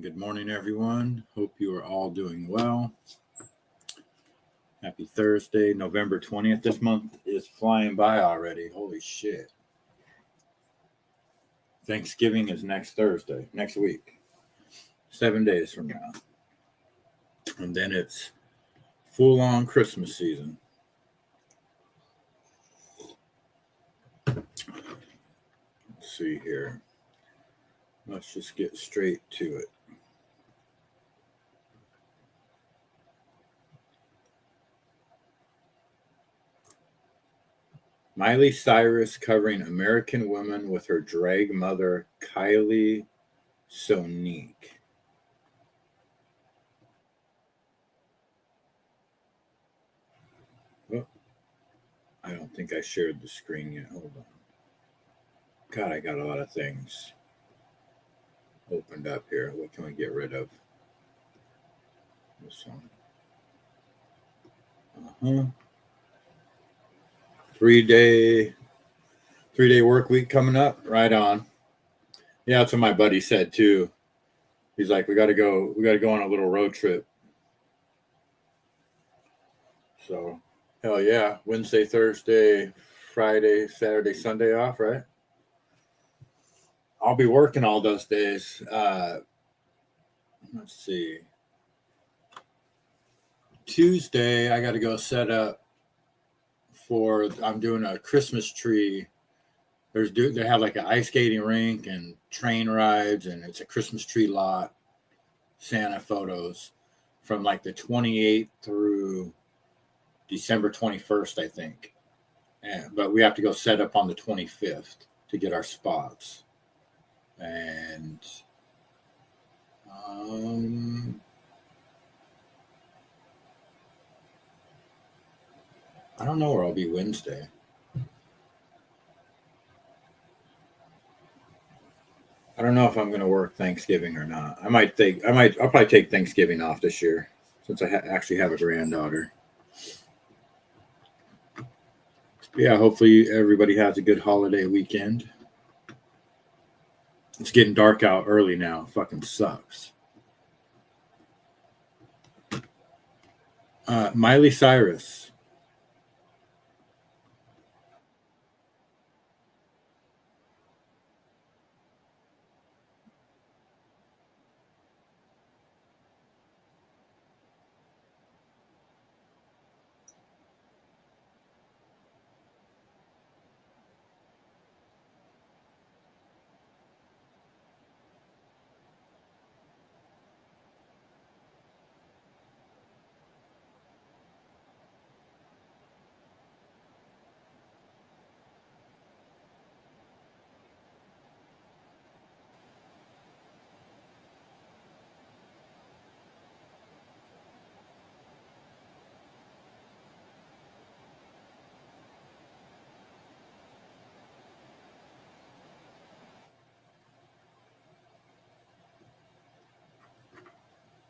Good morning, everyone. Hope you are all doing well. Happy Thursday, November 20th. This month is flying by already. Holy shit. Thanksgiving is next Thursday, next week, 7 days from now. And then it's full-on Christmas season. Let's see here. Let's just get straight to it. Miley Cyrus covering American woman with her drag mother, Kylie Sonique. Oh, I don't think I shared the screen yet. Hold on. God, I got a lot of things opened up here. What can we get rid of? This one. 3-day work week coming up. Right on. Yeah, that's what my buddy said too. He's like, we gotta go on a little road trip. So hell yeah. Wednesday, Thursday, Friday, Saturday, Sunday off, right? I'll be working all those days. Let's see. Tuesday, I got to go set up I'm doing a Christmas tree. They have like an ice skating rink and train rides, and it's a Christmas tree lot, Santa photos from like the 28th through December 21st, I think. But we have to go set up on the 25th to get our spots. And I don't know where I'll be Wednesday. I don't know if I'm going to work Thanksgiving or not. I'll probably take Thanksgiving off this year since I actually have a granddaughter. Yeah, hopefully everybody has a good holiday weekend. It's getting dark out early now. It fucking sucks. Miley Cyrus.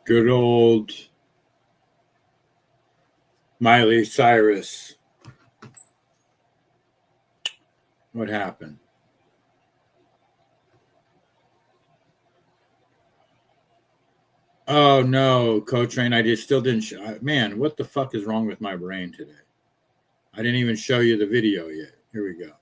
Good old Miley Cyrus. What happened? Oh no, Co-Train. I just still didn't show. Man, what the fuck is wrong with my brain today? I didn't even show you the video yet. Here we go.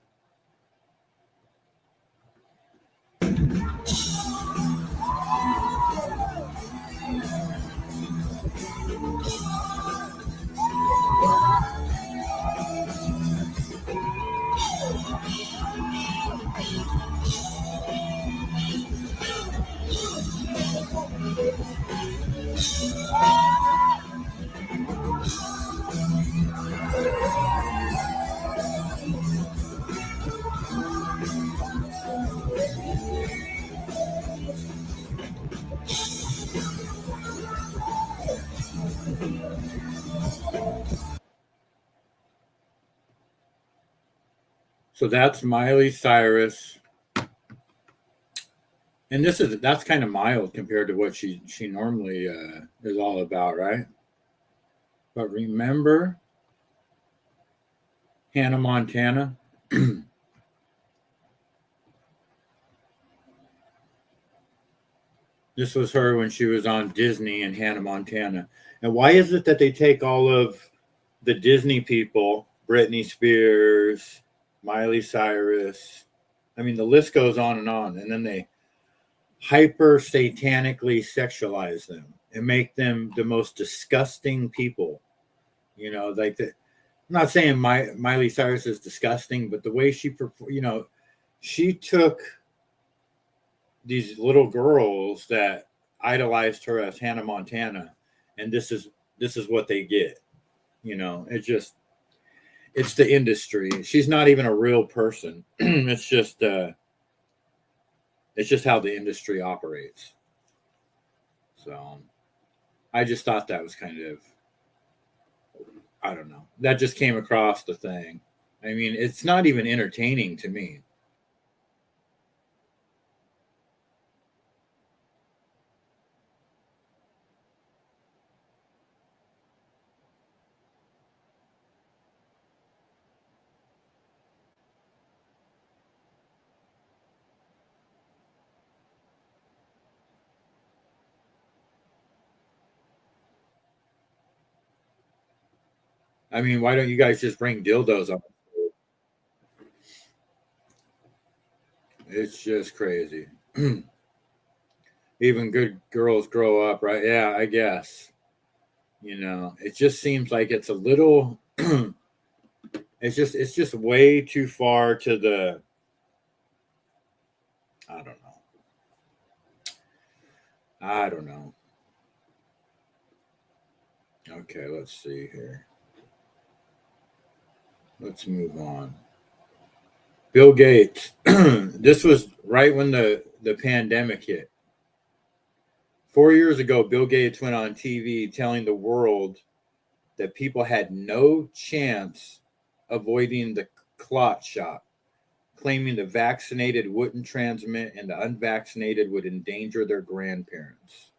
So that's Miley Cyrus, and that's kind of mild compared to what she normally is all about, right? But remember Hannah Montana? This was her when she was on Disney and Hannah Montana. And why is it that they take all of the Disney people, Britney Spears, Miley Cyrus? I mean, the list goes on, and then they hyper satanically sexualize them and make them the most disgusting people. You know, like the, I'm not saying Miley Cyrus is disgusting, but the way she, she took these little girls that idolized her as Hannah Montana, and this is what they get. You know, it's the industry. She's not even a real person. It's just how the industry operates. So I just thought that was kind of, I don't know. That just came across the thing. I mean, it's not even entertaining to me. I mean, why don't you guys just bring dildos up? It's just crazy. Even good girls grow up, right? Yeah, I guess. You know, it just seems like it's a little it's just way too far to the, I don't know. I don't know. Okay, let's see here. Let's move on. Bill Gates. This was right when the pandemic hit. 4 years ago, Bill Gates went on TV telling the world that people had no chance avoiding the clot shot. claiming the vaccinated wouldn't transmit and the unvaccinated would endanger their grandparents.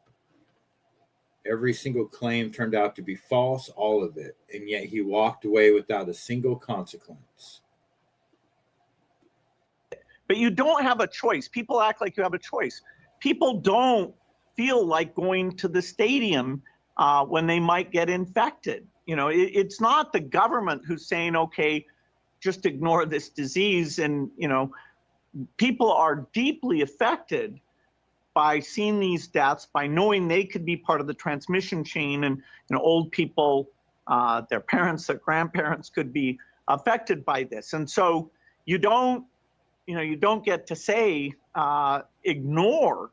Every single claim turned out to be false, all of it, and yet he walked away without a single consequence. But you don't have a choice. People act like you have a choice. People don't feel like going to the stadium when they might get infected. You know, it's not the government who's saying, okay, just ignore this disease. And, you know, people are deeply affected by seeing these deaths, by knowing they could be part of the transmission chain. And, you know, old people, their parents, their grandparents could be affected by this. And so you don't get to say, ignore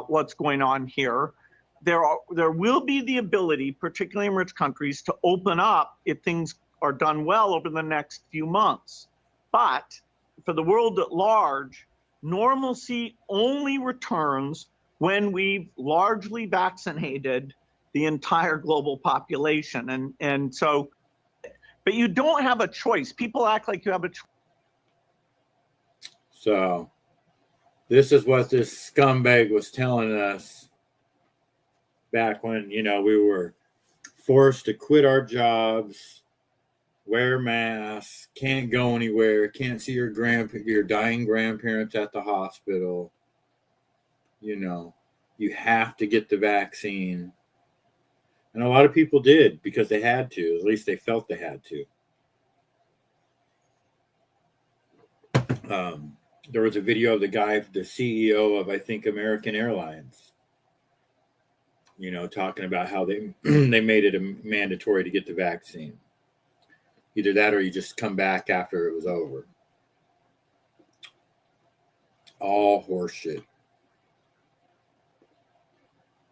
what's going on here. There will be the ability, particularly in rich countries, to open up if things are done well over the next few months. But for the world at large, normalcy only returns when we've largely vaccinated the entire global population. And so, but you don't have a choice. People act like you have a choice. So this is what this scumbag was telling us back when, you know, we were forced to quit our jobs, wear masks, can't go anywhere, can't see your dying grandparents at the hospital. You know, you have to get the vaccine. And a lot of people did because they had to. At least they felt they had to. There was a video of the guy, the CEO of, I think, American Airlines, you know, talking about how they they made it mandatory to get the vaccine. Either that or you just come back after it was over. All horseshit.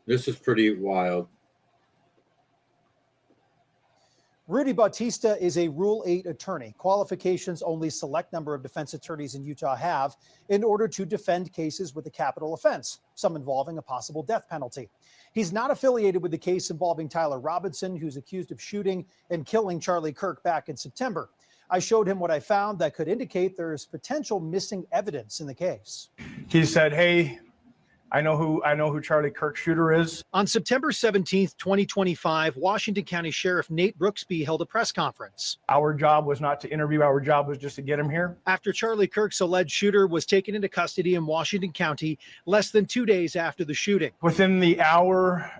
This is pretty wild. Rudy Bautista is a Rule 8 attorney, qualifications only select number of defense attorneys in Utah have in order to defend cases with a capital offense, some involving a possible death penalty. He's not affiliated with the case involving Tyler Robinson, who's accused of shooting and killing Charlie Kirk back in September. I showed him what I found that could indicate there's potential missing evidence in the case. He said, hey, I know who Charlie Kirk shooter is. On September 17th, 2025, Washington County Sheriff Nate Brooksby held a press conference. Our job was not to interview. Our job was just to get him here. After Charlie Kirk's alleged shooter was taken into custody in Washington County less than 2 days after the shooting. Within the hour,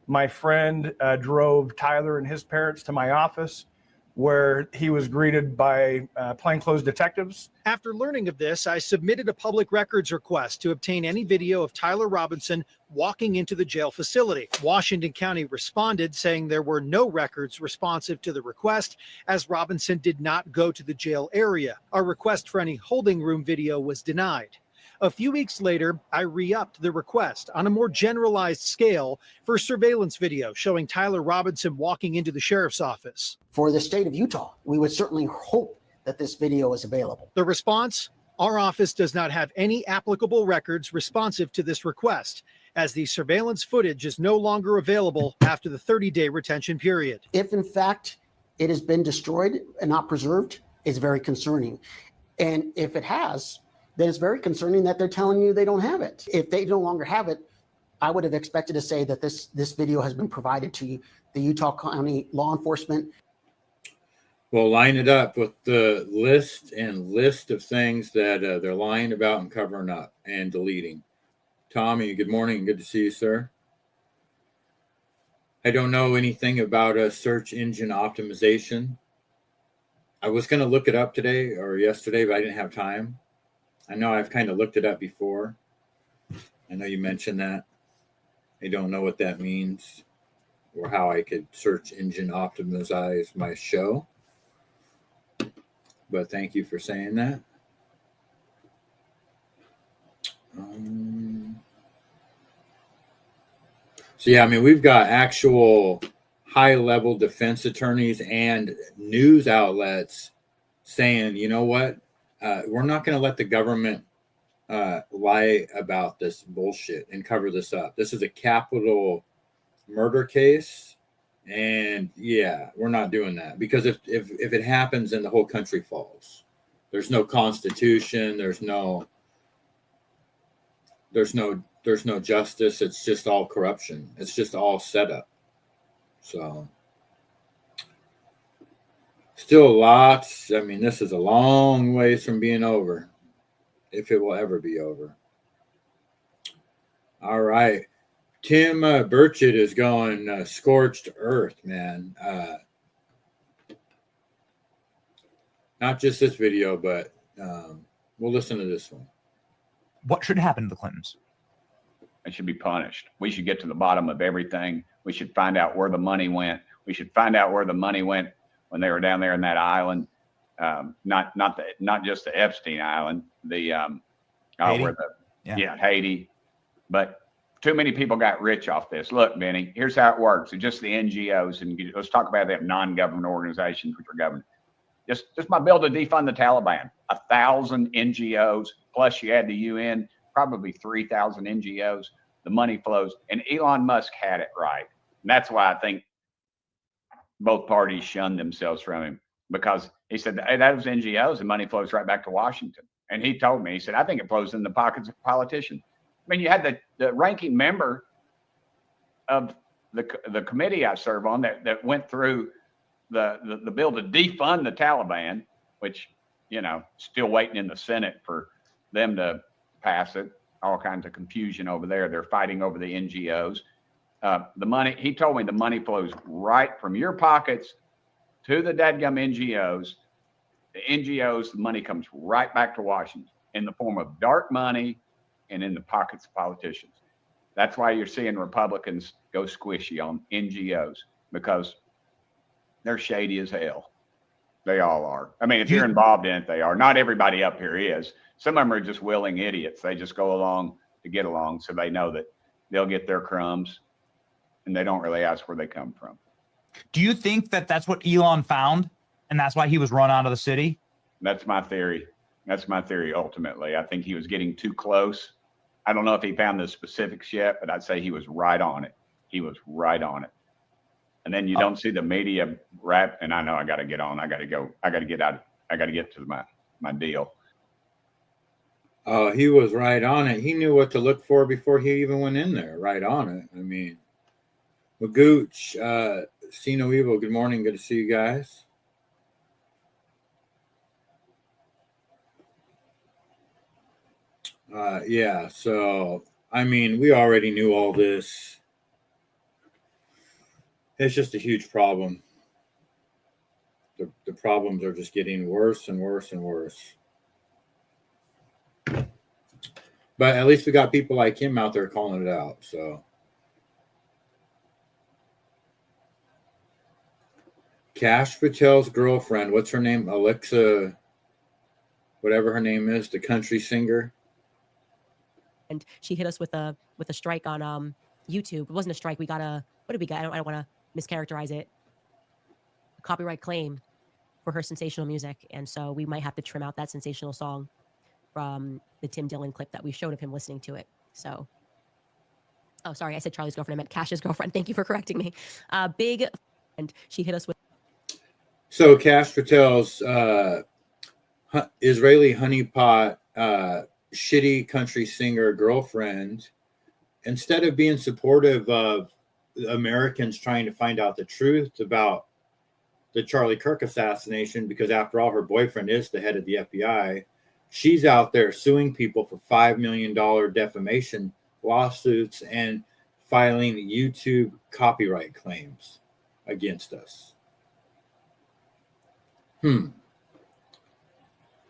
my friend drove Tyler and his parents to my office, where he was greeted by plainclothes detectives. After learning of this, I submitted a public records request to obtain any video of Tyler Robinson walking into the jail facility. Washington County responded saying there were no records responsive to the request, as Robinson did not go to the jail area. Our request for any holding room video was denied. A few weeks later, I re-upped the request on a more generalized scale for surveillance video showing Tyler Robinson walking into the sheriff's office. For the state of Utah, we would certainly hope that this video is available. The response? Our office does not have any applicable records responsive to this request, as the surveillance footage is no longer available after the 30-day retention period. If in fact it has been destroyed and not preserved, it's very concerning. And if it has, then it's very concerning that they're telling you they don't have it. If they no longer have it, I would have expected to say that this video has been provided to the Utah County law enforcement. Well, line it up with the list of things that they're lying about and covering up and deleting. Tommy, good morning. Good to see you, sir. I don't know anything about a search engine optimization. I was going to look it up today or yesterday, but I didn't have time. I know I've kind of looked it up before. I know you mentioned that. I don't know what that means or how I could search engine optimize my show. But thank you for saying that. So, yeah, I mean, we've got actual high-level defense attorneys and news outlets saying, you know what? We're not going to let the government lie about this bullshit and cover this up. This is a capital murder case. And yeah, we're not doing that because if it happens, then the whole country falls. There's no constitution. There's no justice. It's just all corruption. It's just all set up. So still lots. I mean, this is a long ways from being over, if it will ever be over. All right. Tim Burchett is going scorched earth, man. Not just this video, but we'll listen to this one. What should happen to the Clintons? They should be punished. We should get to the bottom of everything. We should find out where the money went. We should find out where the money went when they were down there in that island. Not just the Epstein Island, the Haiti? Haiti. But too many people got rich off this. Look, Benny, here's how it works. It's just the NGOs, and let's talk about them non-government organizations which are government. Just my bill to defund the Taliban. 1,000 NGOs plus you add the UN, probably 3,000 NGOs. The money flows, and Elon Musk had it right. And that's why I think both parties shunned themselves from him, because he said, hey, that was NGOs, and money flows right back to Washington. And he told me, he said, I think it flows in the pockets of politicians. I mean, you had the ranking member of the committee I serve on that went through the bill to defund the Taliban, which, you know, still waiting in the Senate for them to pass it. All kinds of confusion over there. They're fighting over the NGOs. The money, he told me the money flows right from your pockets to the dadgum NGOs. The NGOs, the money comes right back to Washington in the form of dark money and in the pockets of politicians. That's why you're seeing Republicans go squishy on NGOs, because they're shady as hell. They all are. I mean, if you're involved in it, they are. Not everybody up here is. Some of them are just willing idiots. They just go along to get along, so they know that they'll get their crumbs, and they don't really ask where they come from. Do you think that that's what Elon found, and that's why he was run out of the city? That's my theory. That's my theory, ultimately. I think he was getting too close. I don't know if he found the specifics yet, but I'd say he was right on it. He was right on it. And then you don't see the media wrap. And I know I got to get on. I got to go. I got to get out. I got to get to my deal. He was right on it. He knew what to look for before he even went in there. Right on it. I mean, Magooch, See No Evil, good morning. Good to see you guys. Yeah, so, I mean, we already knew all this. It's just a huge problem. The problems are just getting worse and worse and worse. But at least we got people like him out there calling it out, so. Kash Patel's girlfriend, what's her name? Alexa, whatever her name is, the country singer. And she hit us with a strike on YouTube. It wasn't a strike. We got what did we get? I don't want to mischaracterize it. A copyright claim for her sensational music. And so we might have to trim out that sensational song from the Tim Dillon clip that we showed of him listening to it. So, oh, sorry. I said Charlie's girlfriend. I meant Kash's girlfriend. Thank you for correcting me. And she hit us with. So Kash Patel's Israeli honeypot shitty country singer girlfriend, instead of being supportive of Americans trying to find out the truth about the Charlie Kirk assassination, because after all, her boyfriend is the head of the FBI, she's out there suing people for $5 million defamation lawsuits and filing YouTube copyright claims against us.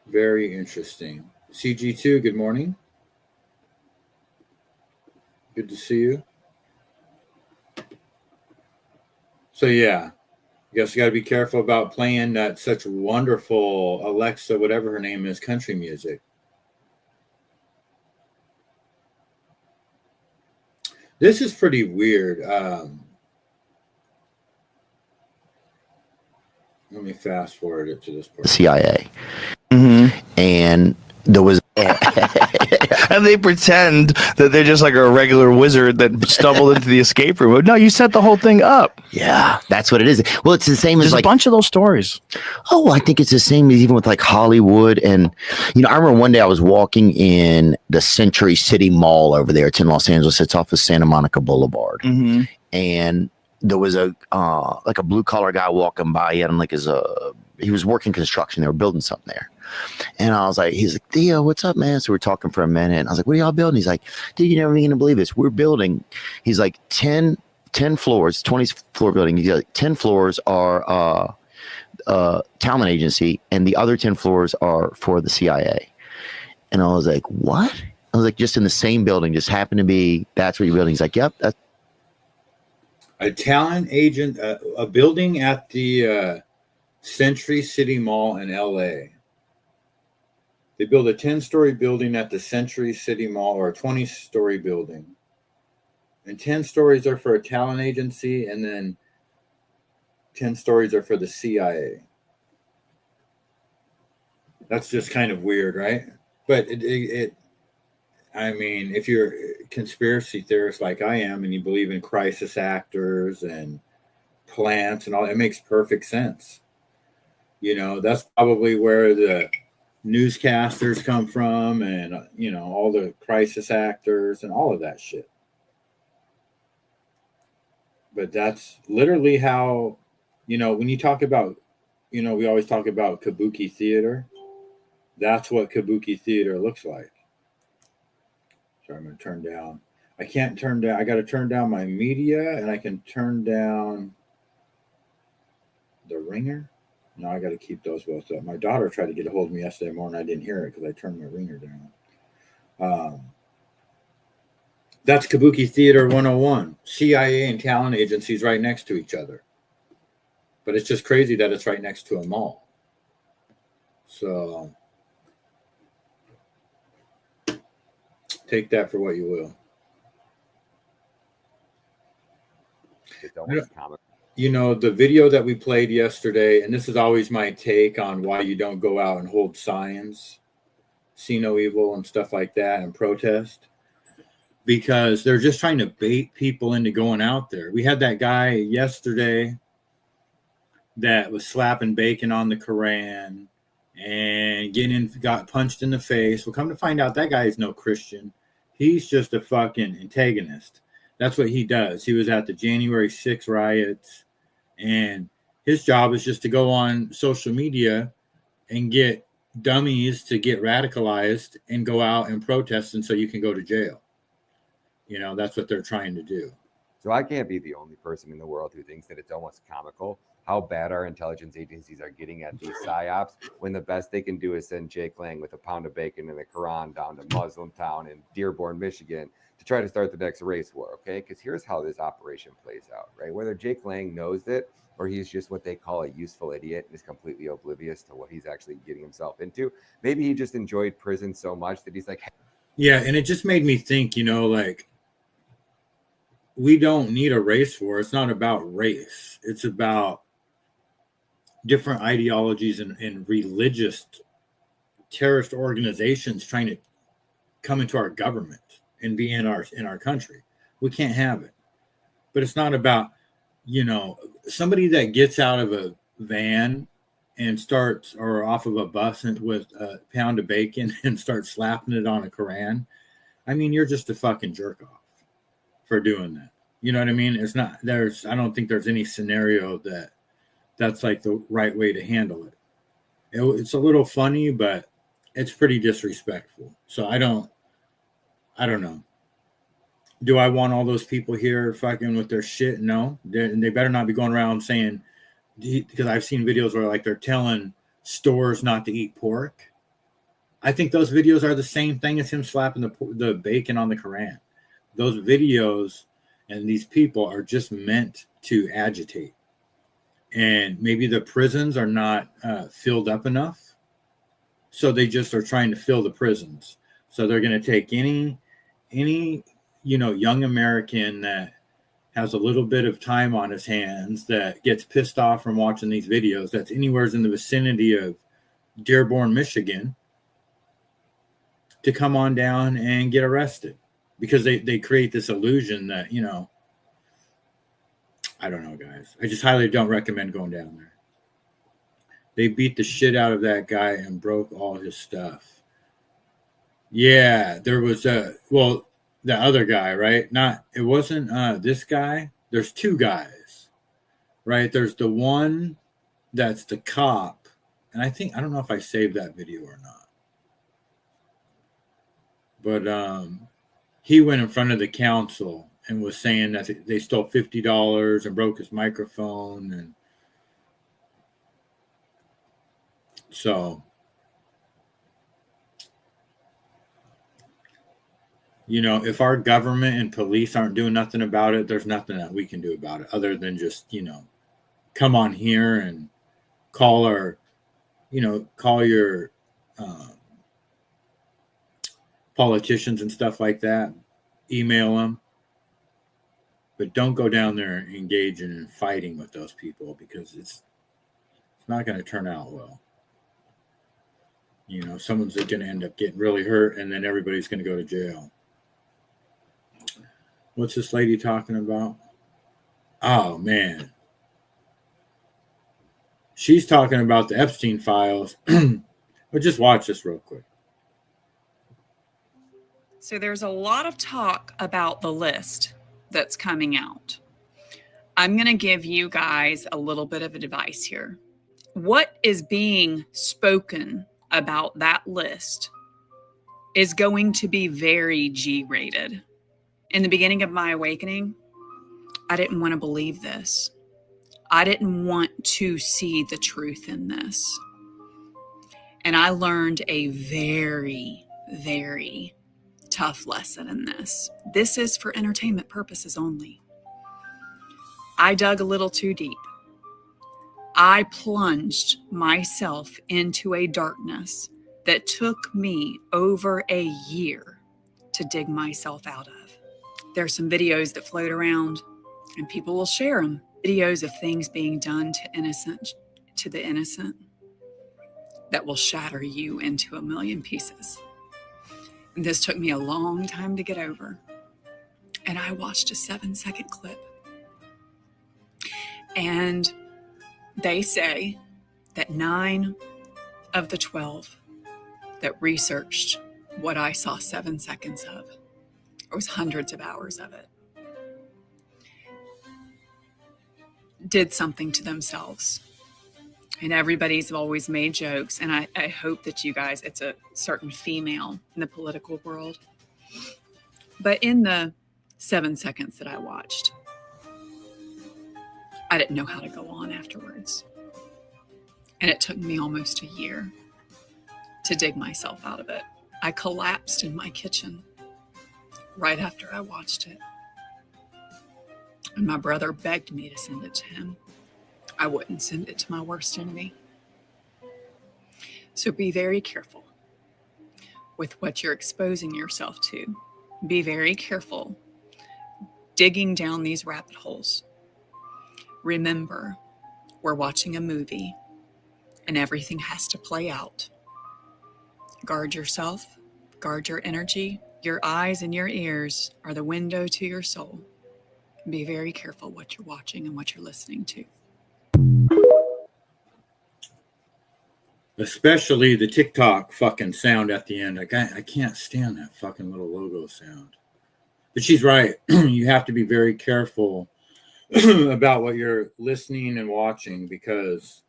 Very interesting. CG2, good morning. Good to see you. So yeah, I guess you got to be careful about playing that such wonderful Alexa, whatever her name is, country music. This is pretty weird. Let me fast forward it to this part. CIA. And there was that's have they pretend that they're just like a regular wizard that stumbled into the escape room? No, you set the whole thing up. Yeah, that's what it is. Well, it's the same as There's like a bunch of those stories. Oh, I think it's the same as even with like Hollywood. And, I remember one day I was walking in the Century City Mall over there. It's in Los Angeles. It's off of Santa Monica Boulevard. Mm-hmm. And there was a blue collar guy walking by. He had him like he was working construction. They were building something there. And he's like, Theo, what's up, man? So we're talking for a minute. And I was like, what are y'all building? He's like, dude, you're never even gonna believe this. We're building. He's like 10 floors, 20 floor building. He's like 10 floors are talent agency, and the other 10 floors are for the CIA. And I was like, what? I was like, just in the same building, just happened to be, that's what you're building. He's like, yep. That's A talent agent, a building at the Century City Mall in LA. They build a 10-story building at the Century City Mall, or a 20-story building. And 10 stories are for a talent agency, and then 10 stories are for the CIA. That's just kind of weird, right? But I mean, if you're a conspiracy theorist like I am, and you believe in crisis actors and plants and all, it makes perfect sense. That's probably where the newscasters come from, and all the crisis actors and all of that shit. But that's literally how, when you talk about, we always talk about kabuki theater. That's what kabuki theater looks like. Sorry, I'm going to turn down. I can't turn down. I got to turn down my media, and I can turn down the ringer. No, I got to keep those both up. My daughter tried to get a hold of me yesterday morning. I didn't hear it because I turned my ringer down. That's Kabuki Theater 101. CIA and talent agencies right next to each other. But it's just crazy that it's right next to a mall. So take that for what you will. It's almost comical. The video that we played yesterday, and this is always my take on why you don't go out and hold signs, see no evil and stuff like that, and protest, because they're just trying to bait people into going out there. We had that guy yesterday that was slapping bacon on the Quran and got punched in the face. Well, come to find out, that guy is no Christian. He's just a fucking antagonist. That's what he does. He was at the January 6th riots, and his job is just to go on social media and get dummies to get radicalized and go out and protest, and so you can go to jail. That's what they're trying to do. So I can't be the only person in the world who thinks that it's almost comical how bad our intelligence agencies are getting at these psyops, when the best they can do is send Jake Lang with a pound of bacon and a Quran down to Muslim town in Dearborn, Michigan, to try to start the next race war, okay? Because here's how this operation plays out, right? Whether Jake Lang knows it or he's just what they call a useful idiot and is completely oblivious to what he's actually getting himself into. Maybe he just enjoyed prison so much that he's like, hey. Yeah, and it just made me think, we don't need a race war. It's not about race. It's about different ideologies and religious terrorist organizations trying to come into our government and be in our country. We can't have it. But it's not about, somebody that gets out of a van and starts, or off of a bus with a pound of bacon and starts slapping it on a Quran. I mean, you're just a fucking jerk off for doing that. You know what I mean? I don't think there's any scenario that's like the right way to handle it. It's a little funny, but it's pretty disrespectful. So I don't know. Do I want all those people here fucking with their shit? No. They better not be going around saying, because I've seen videos where they're telling stores not to eat pork. I think those videos are the same thing as him slapping the bacon on the Quran. Those videos and these people are just meant to agitate. And maybe the prisons are not filled up enough. So they just are trying to fill the prisons. So they're going to take any young American that has a little bit of time on his hands, that gets pissed off from watching these videos, that's anywhere in the vicinity of Dearborn, Michigan, to come on down and get arrested, because they create this illusion that, you know, I don't know, guys. I just highly don't recommend going down there. They beat the shit out of that guy and broke all his stuff. Yeah, there was the other guy, right? It wasn't this guy. There's two guys, right? There's the one that's the cop. And I don't know if I saved that video or not. But he went in front of the council and was saying that they stole $50 and broke his microphone. And so, you know, if our government and police aren't doing nothing about it, there's nothing that we can do about it other than just, you know, come on here and call your politicians and stuff like that, email them. But don't go down there and engage in fighting with those people, because it's not going to turn out well. You know, someone's going to end up getting really hurt, and then everybody's going to go to jail. What's this lady talking about? Oh, man. She's talking about the Epstein files. But just watch this real quick. So there's a lot of talk about the list that's coming out. I'm going to give you guys a little bit of advice here. What is being spoken about that list is going to be very G-rated. In the beginning of my awakening, I didn't want to believe this. I didn't want to see the truth in this. And I learned a very, very tough lesson in this. This is for entertainment purposes only. I dug a little too deep. I plunged myself into a darkness that took me over a year to dig myself out of. There's some videos that float around and people will share them. Videos of things being done to the innocent that will shatter you into a million pieces. And this took me a long time to get over. And I watched a 7-second clip. And they say that 9 of the 12 that researched what I saw 7 seconds of, it was hundreds of hours of it, did something to themselves. And everybody's always made jokes. And I hope that you guys, it's a certain female in the political world. But in the 7 seconds that I watched, I didn't know how to go on afterwards. And it took me almost a year to dig myself out of it. I collapsed in my kitchen right after I watched it. And my brother begged me to send it to him. I wouldn't send it to my worst enemy. So be very careful with what you're exposing yourself to. Be very careful digging down these rabbit holes. Remember, we're watching a movie and everything has to play out. Guard yourself, guard your energy. Your eyes and your ears are the window to your soul. Be very careful what you're watching and what you're listening to. Especially the TikTok fucking sound at the end. I can't stand that fucking little logo sound. But she's right. You have to be very careful about what you're listening and watching, because,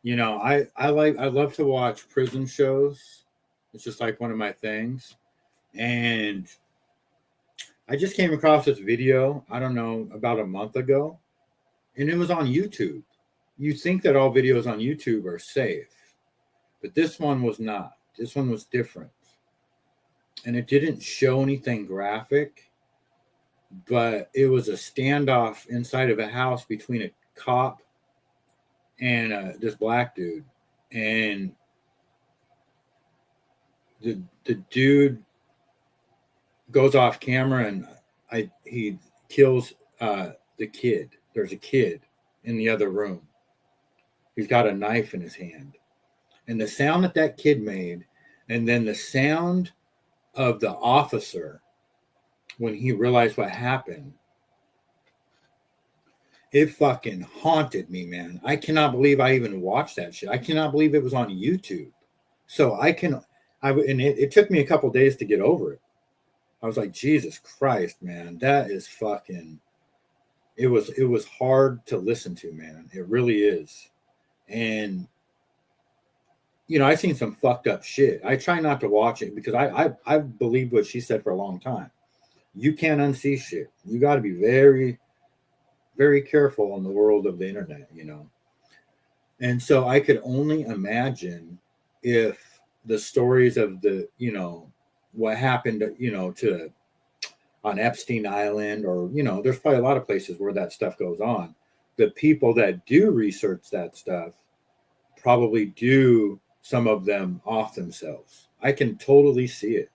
you know, I love to watch prison shows. It's just like one of my things. And I just came across this video, I don't know, about a month ago, and it was on YouTube. You think that all videos on YouTube are safe, but this one was not. This one was different. And it didn't show anything graphic, but it was a standoff inside of a house between a cop and this black dude. And the dude goes off camera and he kills the kid. There's a kid in the other room. He's got a knife in his hand. And the sound that kid made, And then the sound of the officer when he realized what happened, it fucking haunted me, man. I cannot believe I even watched that shit. I cannot believe it was on YouTube. So it took me a couple days to get over it. I was like, Jesus Christ, man, that is fucking, it was hard to listen to, man. It really is. And, you know, I've seen some fucked up shit. I try not to watch it because I've believed what she said for a long time. You can't unsee shit. You got to be very, very careful in the world of the internet, you know. And so I could only imagine if the stories of the, you know, what happened, you know, on Epstein Island, or, you know, there's probably a lot of places where that stuff goes on. The people that do research that stuff probably do some of them off themselves. I can totally see it.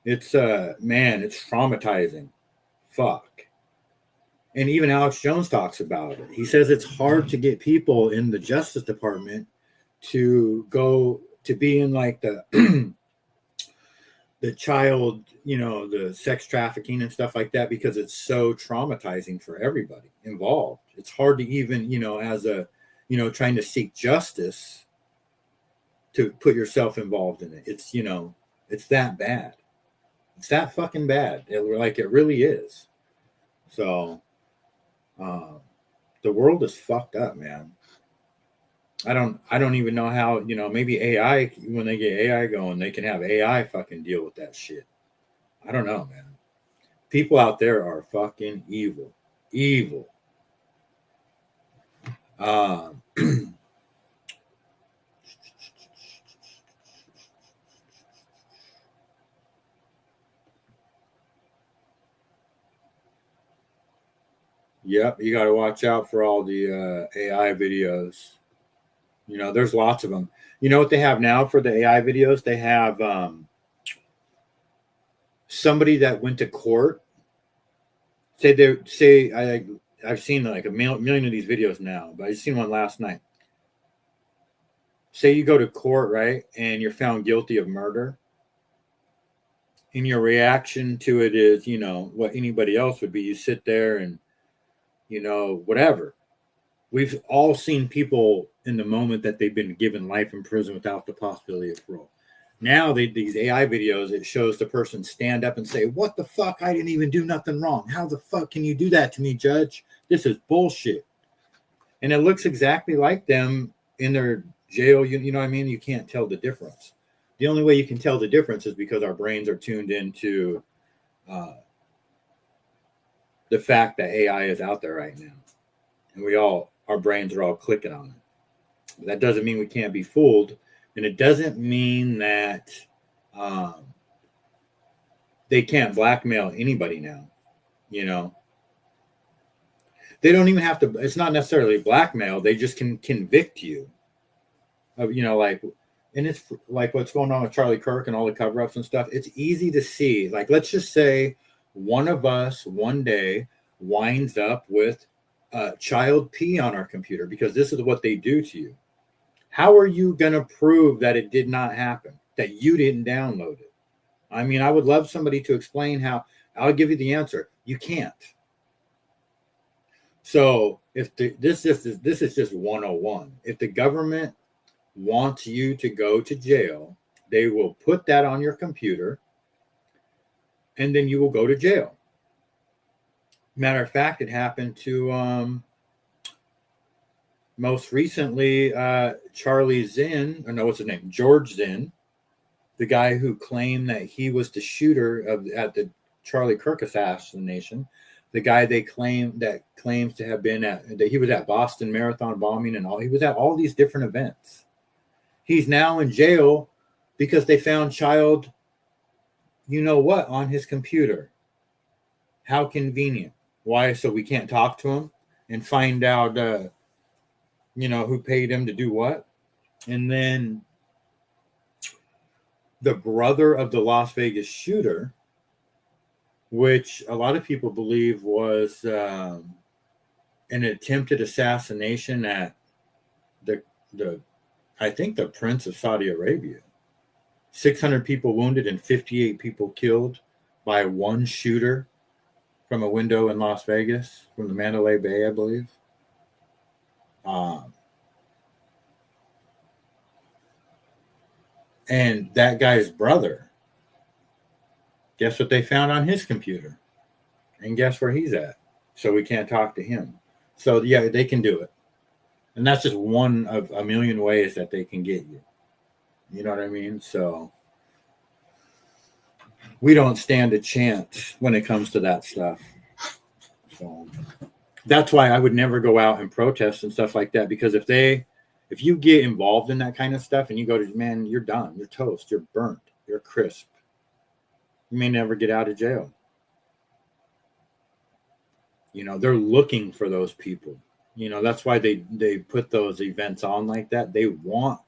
It's man, it's traumatizing. Fuck. And even Alex Jones talks about it. He says it's hard to get people in the Justice Department to go to be in like the the child, you know, the sex trafficking and stuff like that, because it's so traumatizing for everybody involved. It's hard to even, you know, as a, you know, trying to seek justice, to put yourself involved in it. It's, you know, it's that bad. It's that fucking bad. It really is. So the world is fucked up, man. I don't even know how, you know, maybe AI, when they get AI going, they can have AI fucking deal with that shit. I don't know, man. People out there are fucking evil. Evil. Yep, you got to watch out for all the AI videos. You know, there's lots of them. You know what they have now for the AI videos? They have somebody that went to court. I've seen like a million of these videos now, but I just seen one last night. Say you go to court, right, and you're found guilty of murder, and your reaction to it is, you know, what anybody else would be. You sit there and, you know, whatever. We've all seen people in the moment that they've been given life in prison without the possibility of parole. Now these AI videos, it shows the person stand up and say, "What the fuck? I didn't even do nothing wrong. How the fuck can you do that to me, judge? This is bullshit." And it looks exactly like them in their jail. You know what I mean? You can't tell the difference. The only way you can tell the difference is because our brains are tuned into the fact that AI is out there right now. And our brains are all clicking on it. But that doesn't mean we can't be fooled. And it doesn't mean that they can't blackmail anybody now. You know, they don't even have to, it's not necessarily blackmail. They just can convict you of, you know, like, and it's like what's going on with Charlie Kirk and all the cover-ups and stuff. It's easy to see. Like, let's just say one of us one day winds up with child pee on our computer, because this is what they do to you. How are you going to prove that it did not happen, that you didn't download it? I mean, I would love somebody to explain how. I'll give you the answer. You can't. So if this is just 101. If the government wants you to go to jail, they will put that on your computer, and then you will go to jail. Matter of fact, it happened to most recently Charlie Zinn, or no, what's his name? George Zinn, the guy who claimed that he was the shooter at the Charlie Kirk assassination. The guy claims to have been that he was at Boston Marathon bombing and all. He was at all these different events. He's now in jail because they found child, you know what, on his computer. How convenient. Why? So we can't talk to him and find out, you know, who paid him to do what. And then the brother of the Las Vegas shooter, which a lot of people believe was an attempted assassination at I think the Prince of Saudi Arabia. 600 people wounded and 58 people killed by one shooter from a window in Las Vegas, from the Mandalay Bay, I believe. And that guy's brother, guess what they found on his computer? And guess where he's at? So we can't talk to him. So, yeah, they can do it. And that's just one of a million ways that they can get you. You know what I mean? So we don't stand a chance when it comes to that stuff. So that's why I would never go out and protest and stuff like that, because if you get involved in that kind of stuff and you go to, man, you're done, you're toast, you're burnt, you're crisp. You may never get out of jail. You know, they're looking for those people. You know, that's why they put those events on like that. They want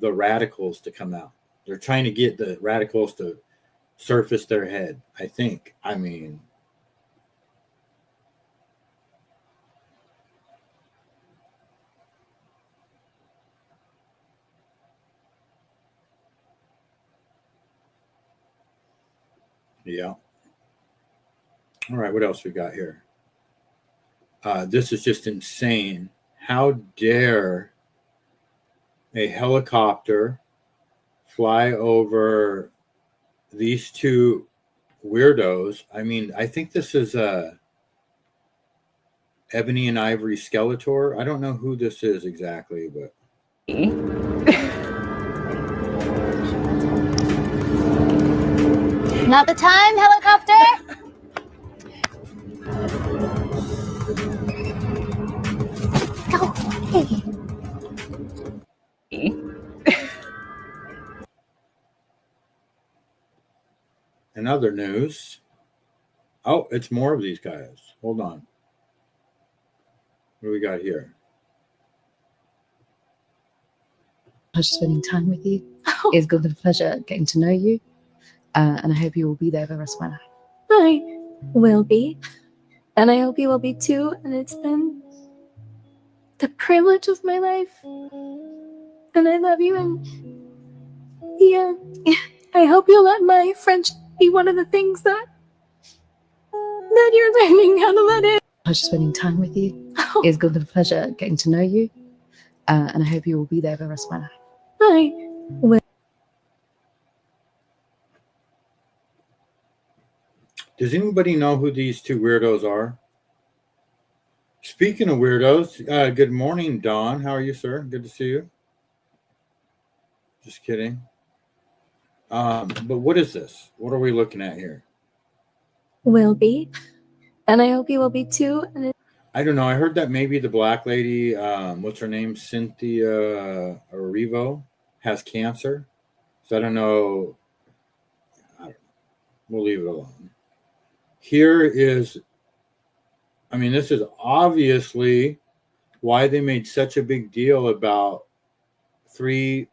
the radicals to come out. They're trying to get the radicals to surface their head, I think. I mean, yeah. All right, what else we got here? This is just insane. How dare a helicopter fly over these two weirdos? I mean, I think this is Ebony and Ivory Skeletor. I don't know who this is exactly, but not the time, helicopter. Go. in other news, oh, it's more of these guys. Hold on. What do we got here? Pleasure spending time with you. It's been a pleasure getting to know you. And I hope you will be there for the rest of my life. I will be. And I hope you will be too. And it's been the privilege of my life. And I love you. And yeah, I hope you'll let my friendship be one of the things that you're learning how to let in. Pleasure spending time with you. It's been a pleasure getting to know you. And I hope you will be there for the rest of my life. I will. Does anybody know who these two weirdos are? Speaking of weirdos, good morning, Don. How are you, sir? Good to see you. Just kidding. But what is this? What are we looking at here? Will be. And I hope you will be too. And I don't know. I heard that maybe the black lady, what's her name? Cynthia Erivo has cancer. So I don't know. We'll leave it alone. Here is, I mean, this is obviously why they made such a big deal about 3I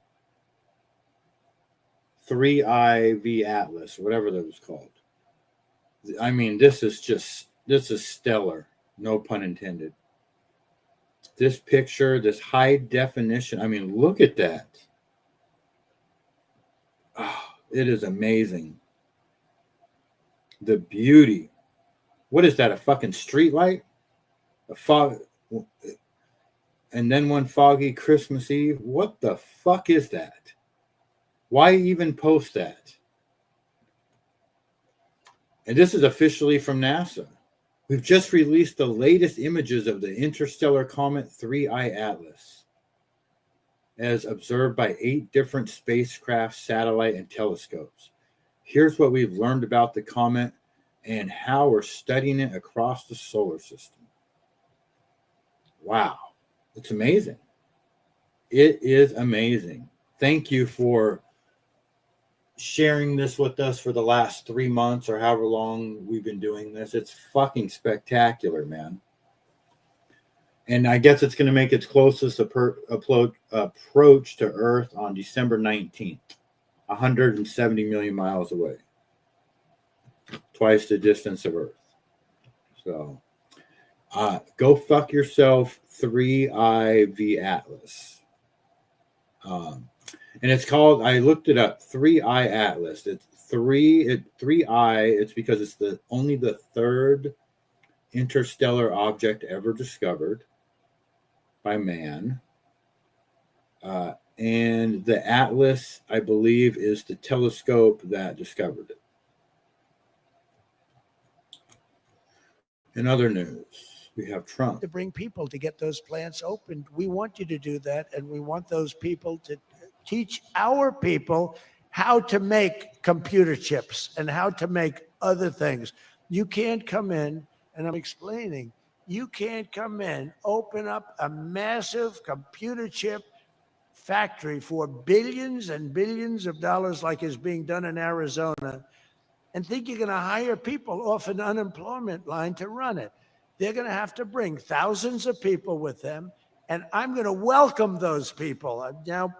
V Atlas, whatever that was called. I mean, this is stellar. No pun intended. This picture, this high definition. I mean, look at that. Oh, it is amazing. The beauty. What is that? A fucking street light? A fog. And then one foggy Christmas Eve. What the fuck is that? Why even post that? And this is officially from NASA. We've just released the latest images of the interstellar comet 3I Atlas, as observed by 8 different spacecraft, satellite, and telescopes. Here's what we've learned about the comet and how we're studying it across the solar system. Wow. It's amazing. It is amazing. Thank you for sharing this with us for the last 3 months or however long we've been doing this. It's fucking spectacular, man. And I guess it's going to make its closest approach to Earth on December 19th, 170 million miles away. Twice the distance of Earth. So go fuck yourself, 3I V Atlas. And it's called, I looked it up, 3I Atlas. It's 3I. It's because it's only the third interstellar object ever discovered by man. And the Atlas, I believe, is the telescope that discovered it. In other news, we have Trump. To bring people to get those plants opened. We want you to do that, and we want those people to teach our people how to make computer chips and how to make other things. You can't come in, and I'm explaining, you can't come in, open up a massive computer chip factory for billions and billions of dollars like is being done in Arizona and think you're going to hire people off an unemployment line to run it. They're going to have to bring thousands of people with them, and I'm going to welcome those people. Now,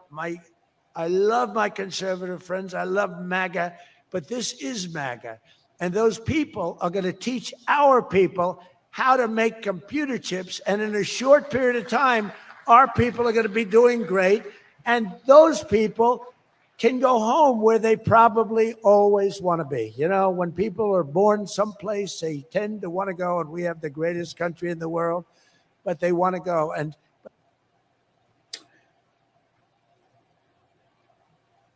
I love my conservative friends. I love MAGA, but this is MAGA. And those people are going to teach our people how to make computer chips. And in a short period of time, our people are going to be doing great. And those people can go home where they probably always want to be. You know, when people are born someplace, they tend to want to go, and we have the greatest country in the world, but they want to go. And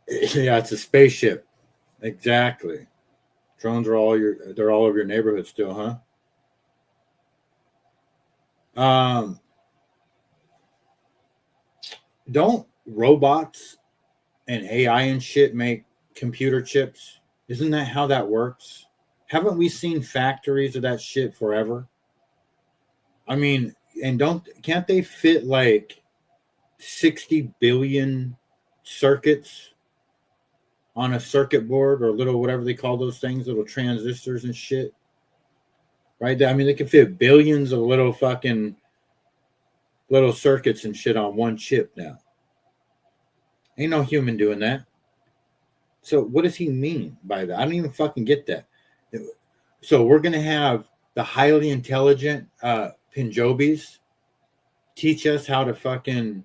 yeah, it's a spaceship. Exactly. Drones are they're all over your neighborhood still, huh? Don't robots and AI and shit make computer chips? Isn't that how that works? Haven't we seen factories of that shit forever? I mean, and can't they fit like 60 billion circuits on a circuit board, or little, whatever they call those things, little transistors and shit? Right? I mean, they can fit billions of little circuits and shit on one chip now. Ain't no human doing that. So what does he mean by that? I don't even fucking get that. So we're going to have the highly intelligent Punjabis teach us how to fucking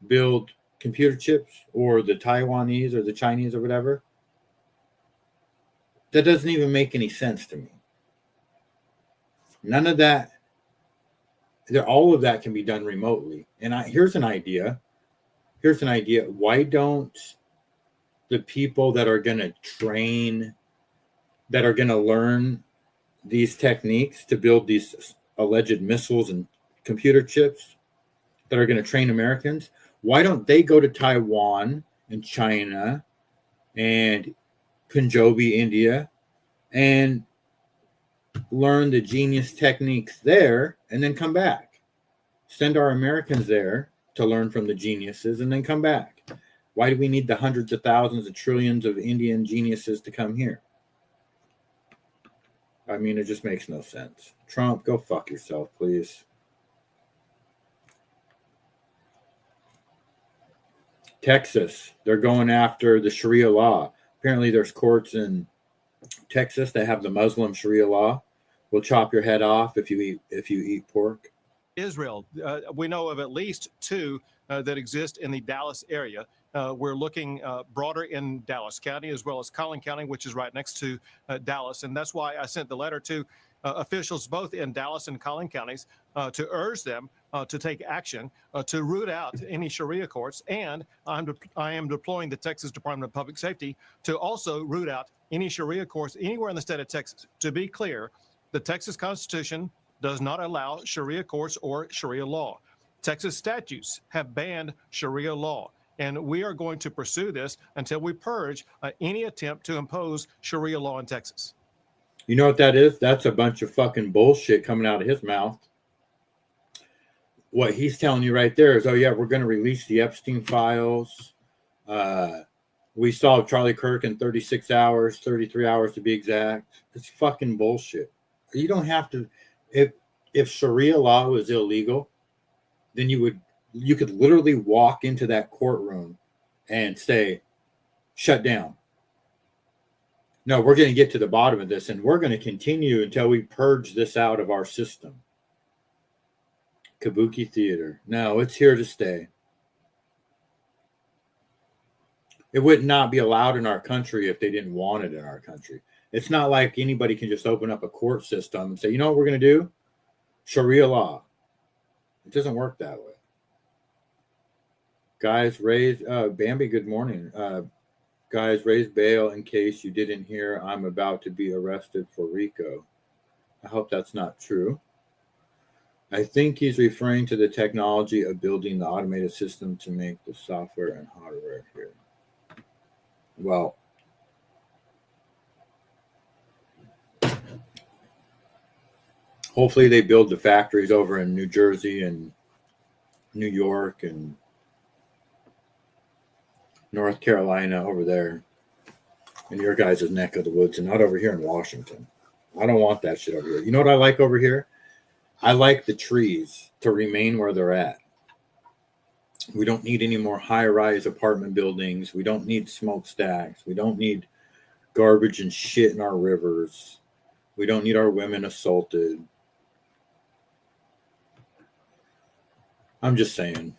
build computer chips, or the Taiwanese or the Chinese or whatever? That doesn't even make any sense to me. None of that. All of that can be done remotely. And here's an idea. Why don't the people that are going to train, that are going to learn these techniques to build these alleged missiles and computer chips that are going to train Americans, why don't they go to Taiwan and China and Punjabi, India, and learn the genius techniques there, and then come back? Send our Americans there to learn from the geniuses and then come back. Why do we need the hundreds of thousands of trillions of Indian geniuses to come here? I mean, it just makes no sense. Trump, go fuck yourself, please. Texas, they're going after the Sharia law. Apparently there's courts in Texas that have the Muslim Sharia law. Will chop your head off if you eat pork. Israel. We know of at least two that exist in the Dallas area. We're looking broader in Dallas County as well as Collin County, which is right next to Dallas. And that's why I sent the letter to officials both in Dallas and Collin counties to urge them to take action to root out any Sharia courts. And I am deploying the Texas Department of Public Safety to also root out any Sharia courts anywhere in the state of Texas. To be clear, the Texas Constitution does not allow Sharia courts or Sharia law. Texas statutes have banned Sharia law, and we are going to pursue this until we purge any attempt to impose Sharia law in Texas. You know what that is? That's a bunch of fucking bullshit coming out of his mouth. What he's telling you right there is, oh yeah, we're going to release the Epstein files. We saw Charlie Kirk in 36 hours, 33 hours to be exact. It's fucking bullshit. You don't have to. If Sharia law was illegal, then you could literally walk into that courtroom and say, shut down. No, we're going to get to the bottom of this, and we're going to continue until we purge this out of our system. Kabuki theater. No, it's here to stay. It would not be allowed in our country if they didn't want it in our country. It's not like anybody can just open up a court system and say, you know what we're going to do? Sharia law. It doesn't work that way. Guys, raise Bambi, good morning. Guys, raise bail in case you didn't hear. I'm about to be arrested for RICO. I hope that's not true. I think he's referring to the technology of building the automated system to make the software and hardware here. Well, hopefully they build the factories over in New Jersey and New York and North Carolina over there in your guys' neck of the woods and not over here in Washington. I don't want that shit over here. You know what I like over here? I like the trees to remain where they're at. We don't need any more high-rise apartment buildings. We don't need smokestacks. We don't need garbage and shit in our rivers. We don't need our women assaulted. I'm just saying.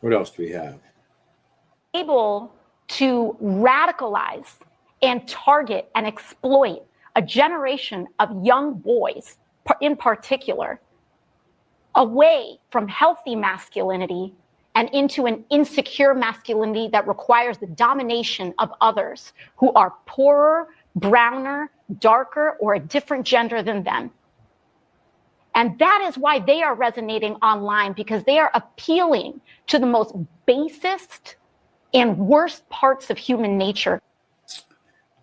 What else do we have? Able to radicalize and target and exploit a generation of young boys, in particular, away from healthy masculinity and into an insecure masculinity that requires the domination of others who are poorer, browner, darker, or a different gender than them. And that is why they are resonating online, because they are appealing to the most basest and worst parts of human nature.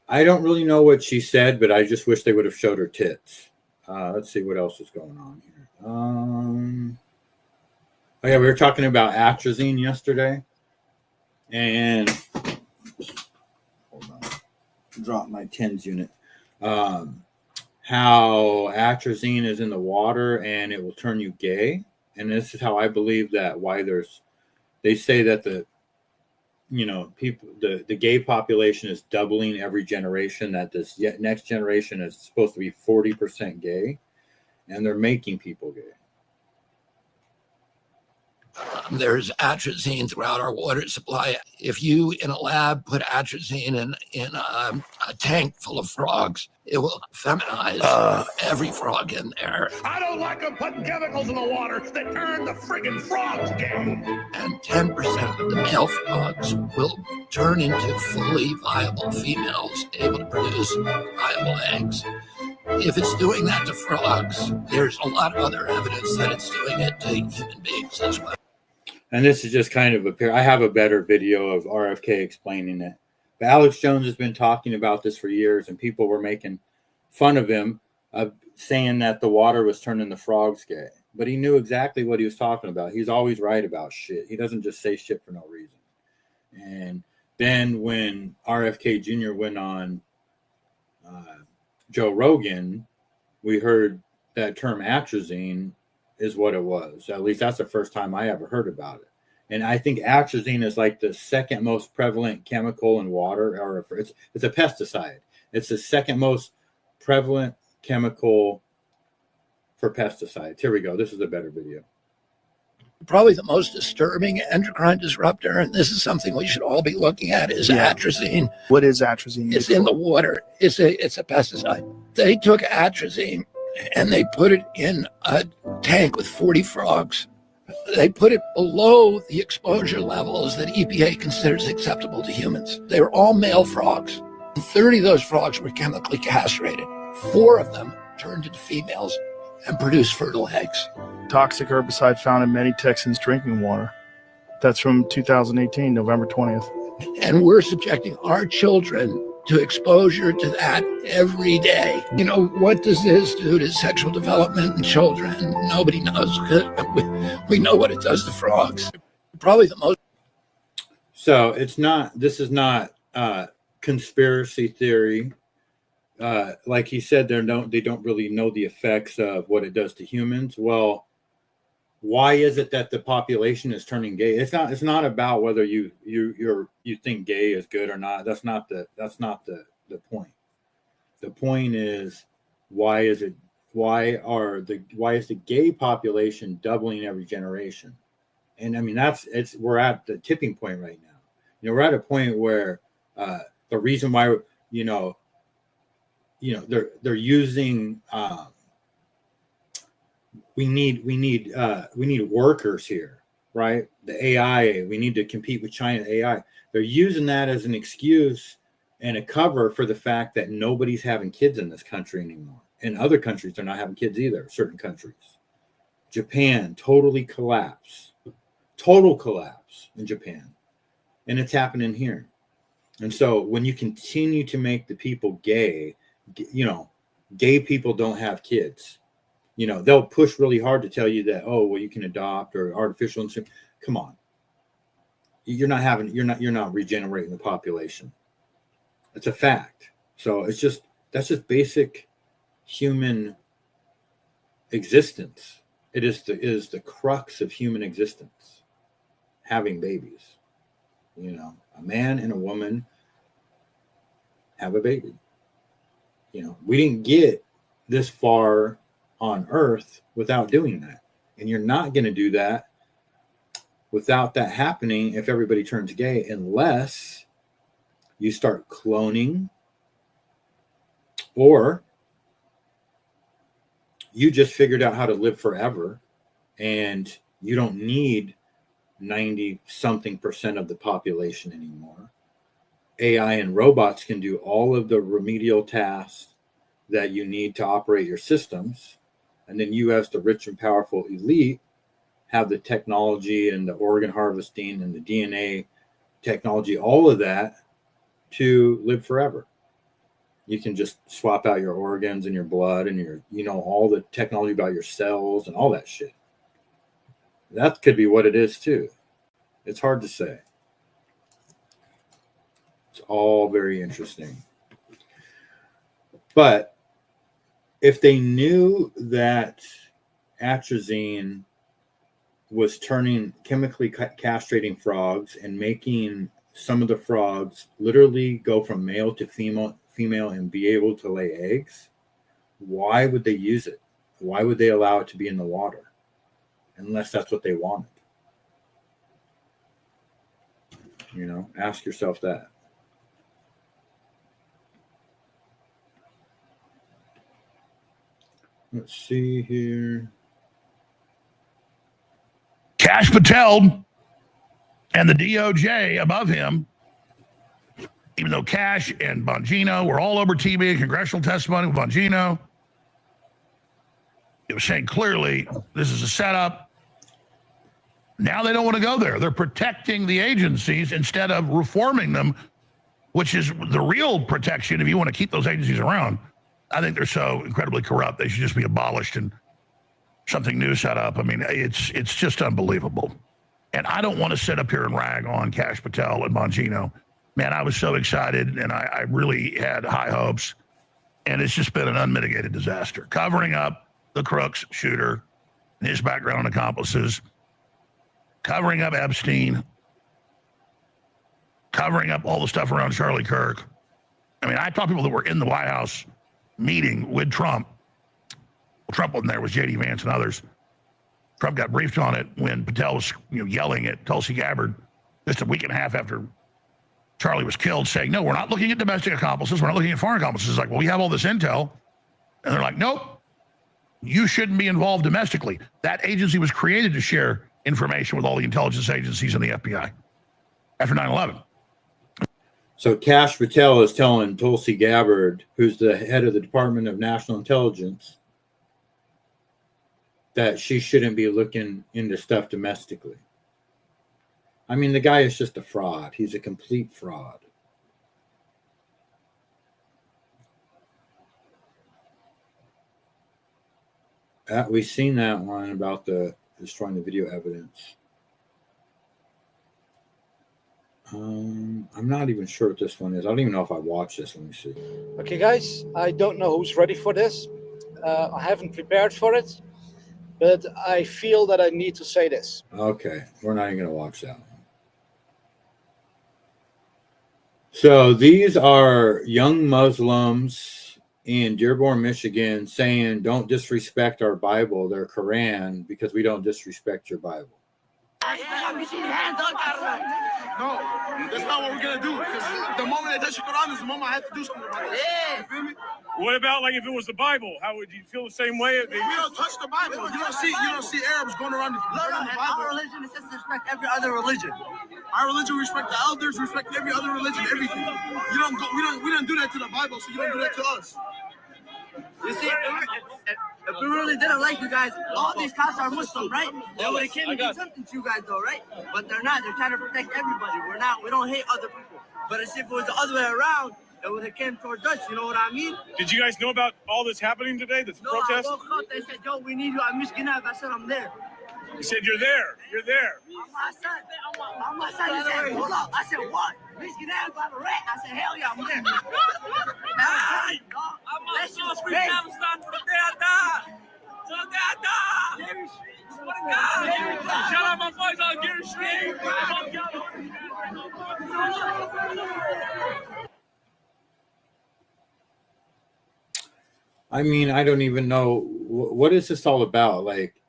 I don't really know what she said, but I just wish they would have showed her tits. Let's see what else is going on here. Oh yeah, we were talking about atrazine yesterday, and hold on, drop my TENS unit. How atrazine is in the water and it will turn you gay, and this is how I believe that why they say that the gay population is doubling every generation, that this next generation is supposed to be 40% gay, and they're making people gay. There's atrazine throughout our water supply. If you in a lab put atrazine in a tank full of frogs, it will feminize every frog in there. I don't like them putting chemicals in the water that turn the friggin' frogs gay. And 10% of the male frogs will turn into fully viable females able to produce viable eggs. If it's doing that to frogs, there's a lot of other evidence that it's doing it to human beings as well. And this is just kind of I have a better video of RFK explaining it. But Alex Jones has been talking about this for years, and people were making fun of him, saying that the water was turning the frogs gay. But he knew exactly what he was talking about. He's always right about shit. He doesn't just say shit for no reason. And then when RFK Jr. went on Joe Rogan, we heard that term atrazine is what it was. At least that's the first time I ever heard about it. And I think atrazine is like the second most prevalent chemical in water, or it's a pesticide. It's the second most prevalent chemical for pesticides. Here we go. This is a better video. Probably the most disturbing endocrine disruptor, and this is something we should all be looking at, is atrazine. What is atrazine? It's in the water. It's a pesticide. They took atrazine and they put it in a tank with 40 frogs. They put it below the exposure levels that EPA considers acceptable to humans. They were all male frogs. 30 of those frogs were chemically castrated. 4 of them turned into females and produced fertile eggs. Toxic herbicide found in many Texans' drinking water. That's from 2018, November 20th. And we're subjecting our children to exposure to that every day. You know, what does this do to sexual development in children? Nobody knows. We know what it does to frogs. Probably the most. So this is not conspiracy theory. Like he said, they don't really know the effects of what it does to humans. Well, why is it that the population is turning gay? It's not about whether you think gay is good or not. That's not the point. The point is why is the gay population doubling every generation? And I mean, we're at the tipping point right now. We're at a point where the reason why, they're using, we need workers here, right? The AI, we need to compete with China AI. They're using that as an excuse and a cover for the fact that nobody's having kids in this country anymore. In other countries, they're not having kids either, certain countries. Japan, total collapse in Japan. And it's happening here. And so when you continue to make the people gay, gay people don't have kids. They'll push really hard to tell you that, oh, well, you can adopt or artificial insemination. Come on. You're not regenerating the population. It's a fact. So that's just basic human existence. It is the crux of human existence, having babies. A man and a woman have a baby. We didn't get this far on Earth without doing that. And you're not going to do that without that happening if everybody turns gay, unless you start cloning, or you just figured out how to live forever and you don't need 90-something% of the population anymore. AI and robots can do all of the remedial tasks that you need to operate your systems. And then you, as the rich and powerful elite, have the technology and the organ harvesting and the DNA technology, all of that, to live forever. You can just swap out your organs and your blood and your, all the technology about your cells and all that shit. That could be what it is too. It's hard to say. It's all very interesting. But if they knew that atrazine was chemically castrating frogs and making some of the frogs literally go from male to female and be able to lay eggs, why would they use it? Why would they allow it to be in the water? Unless that's what they wanted. Ask yourself that. Let's see here. Kash Patel and the DOJ above him, even though Kash and Bongino were all over TV, congressional testimony with Bongino, it was saying clearly this is a setup. Now they don't want to go there. They're protecting the agencies instead of reforming them, which is the real protection if you want to keep those agencies around. I think they're so incredibly corrupt. They should just be abolished and something new set up. I mean, it's just unbelievable. And I don't want to sit up here and rag on Kash Patel and Bongino. Man, I was so excited, and I really had high hopes. And it's just been an unmitigated disaster. Covering up the Crooks shooter and his background and accomplices, covering up Epstein, covering up all the stuff around Charlie Kirk. I mean, I talked to people that were in the White House meeting with Trump. Well, Trump wasn't there, it was J.D. Vance and others. Trump got briefed on it when Patel was yelling at Tulsi Gabbard just a week and a half after Charlie was killed, saying, no, we're not looking at domestic accomplices. We're not looking at foreign accomplices. It's like, well, we have all this intel. And they're like, nope, you shouldn't be involved domestically. That agency was created to share information with all the intelligence agencies and the FBI after 9/11. So Kash Patel is telling Tulsi Gabbard, who's the head of the Department of National Intelligence, that she shouldn't be looking into stuff domestically. I mean, the guy is just a fraud. He's a complete fraud. We've seen that one about the destroying the video evidence. I'm not even sure what this one is. I don't even know if I watched this. Let me see. Okay, guys, I don't know who's ready for this. I haven't prepared for it, but I feel that I need to say this. Okay, we're not even going to watch that one. So these are young Muslims in Dearborn, Michigan, saying, don't disrespect our Bible, their Quran, because we don't disrespect your Bible. No, that's not what we're gonna do. Because the moment I touch the Quran is the moment I have to do something about it. Yeah. You feel me? What about like if it was the Bible? How would you feel the same way? If We don't touch the Bible. You don't see Arabs going around the Bible. Our religion is just to respect every other religion. Our religion respect the elders, respect every other religion, everything. We don't do that to the Bible, so you don't do that to us. You see, if we really didn't like you guys, all these cops are Muslim, right? They would have came and did something to you guys, though, right? But they're not. They're trying to protect everybody. We're not. We don't hate other people. But if it was the other way around, it would have came towards us. You know what I mean? Did you guys know about all this happening today? This protest? I woke up. They said, "Yo, we need you." I'm Michigan. I said, "I'm there." You said you're there. You're there. On my son, he said, "Hold up." I said, "What? Michigan by the rat." I said, "Hell yeah, I'm there." That shit was crazy. Shout out my boys on Gary Street. I mean, I don't even know what is this all about. Like,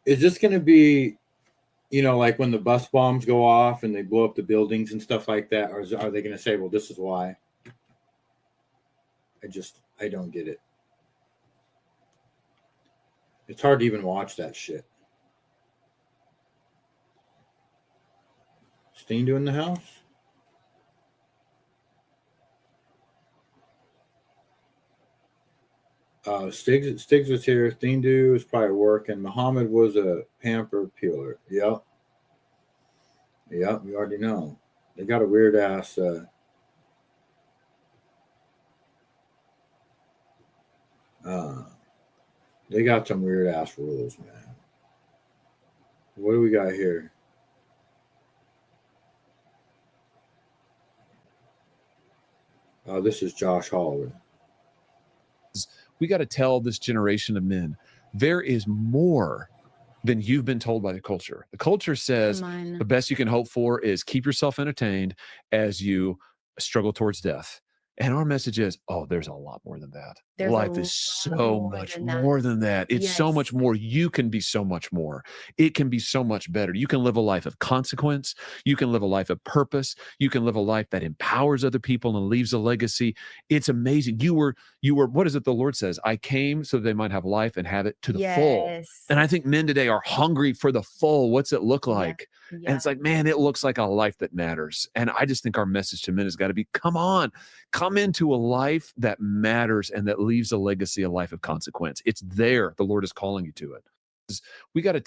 is this going to be, like when the bus bombs go off and they blow up the buildings and stuff like that, or are they going to say, well, this is why? I don't get it. It's hard to even watch that shit. Steen doing the house? Stiggs was here. Thindu was probably working. Muhammad was a pamper peeler. Yep. Yep, you already know. They got a weird ass. They got some weird ass rules, man. What do we got here? This is Josh Holloway. We got to tell this generation of men there is more than you've been told by the culture. The culture says the best you can hope for is keep yourself entertained as you struggle towards death. And our message is, oh, there's a lot more than that. There's Life is so much more than that. It's so much more. You can be so much more. It can be so much better. You can live a life of consequence. You can live a life of purpose. You can live a life that empowers other people and leaves a legacy. It's amazing. You were, what is it the Lord says? I came so they might have life and have it to the full. And I think men today are hungry for the full. What's it look like? And it's like, man, it looks like a life that matters. And I just think our message to men has got to be, come on, come into a life that matters and that leaves a legacy, a life of consequence. It's there. The Lord is calling you to it. We got to.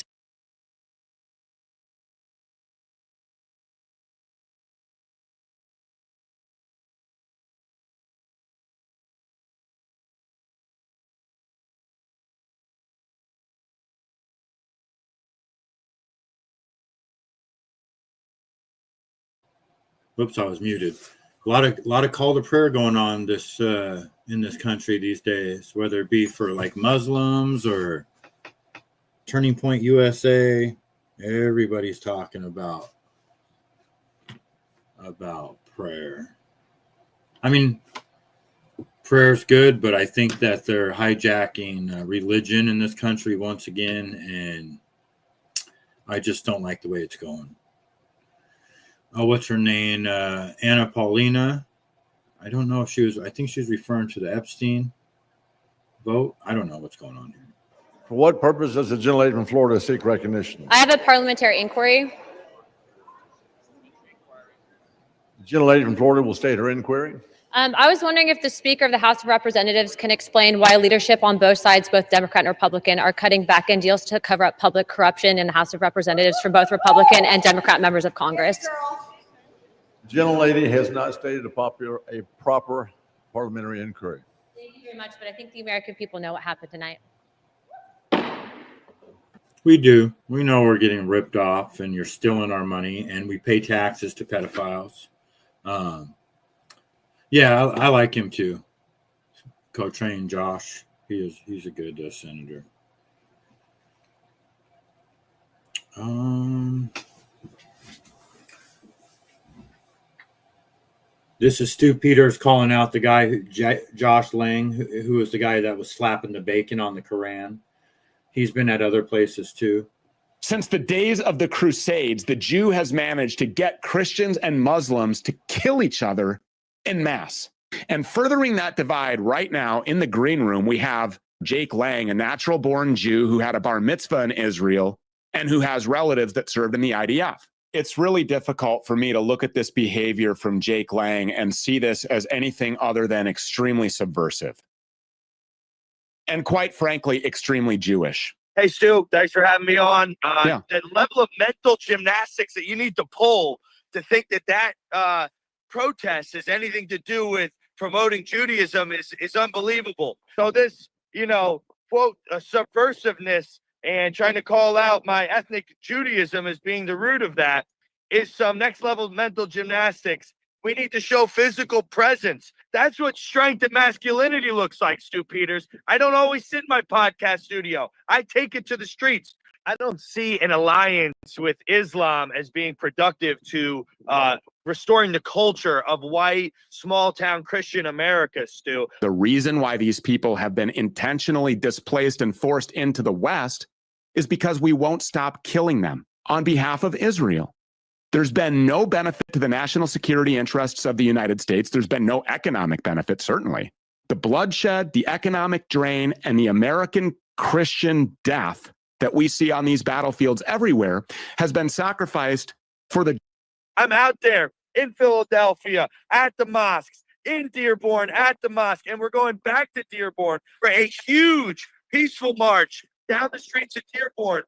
Whoops, I was muted. A lot of call to prayer going on this in this country these days, whether it be for like Muslims or Turning Point USA. Everybody's talking about prayer. I mean, prayer's good, but I think that they're hijacking religion in this country once again, and I just don't like the way it's going. What's her name? Anna Paulina. I don't know if she was, I think she was referring to the Epstein vote. I don't know what's going on here. For what purpose does the gentlelady from Florida seek recognition? I have a parliamentary inquiry. The gentlelady from Florida will state her inquiry. I was wondering if the Speaker of the House of Representatives can explain why leadership on both sides, both Democrat and Republican, are cutting back-end deals to cover up public corruption in the House of Representatives for both Republican and Democrat members of Congress. The gentlelady has not stated a proper parliamentary inquiry. Thank you very much, but I think the American people know what happened tonight. We do. We know we're getting ripped off and you're stealing our money, and we pay taxes to pedophiles. Yeah, I like him too. Co-train Josh. He's a good senator. This is Stu Peters calling out the guy, Josh Lang, who was the guy that was slapping the bacon on the Koran. He's been at other places too. Since the days of the Crusades, the Jew has managed to get Christians and Muslims to kill each other en masse. And furthering that divide right now in the green room, we have Jake Lang, a natural born Jew who had a bar mitzvah in Israel and who has relatives that served in the IDF. It's really difficult for me to look at this behavior from Jake Lang and see this as anything other than extremely subversive. And quite frankly, extremely Jewish. Hey, Stu, thanks for having me on. Yeah. The level of mental gymnastics that you need to pull to think that protest has anything to do with promoting Judaism is unbelievable. So this, quote, subversiveness and trying to call out my ethnic Judaism as being the root of that is some next level mental gymnastics. We need to show physical presence. That's what strength and masculinity looks like, Stu Peters. I don't always sit in my podcast studio. I take it to the streets. I don't see an alliance with Islam as being productive to restoring the culture of white, small-town Christian America, Stu. The reason why these people have been intentionally displaced and forced into the West is because we won't stop killing them on behalf of Israel. There's been no benefit to the national security interests of the United States. There's been no economic benefit, certainly. The bloodshed, the economic drain, and the American Christian death that we see on these battlefields everywhere has been sacrificed for the... I'm out there in Philadelphia, at the mosques, in Dearborn, at the mosque, and we're going back to Dearborn for a huge, peaceful march down the streets of Dearborn.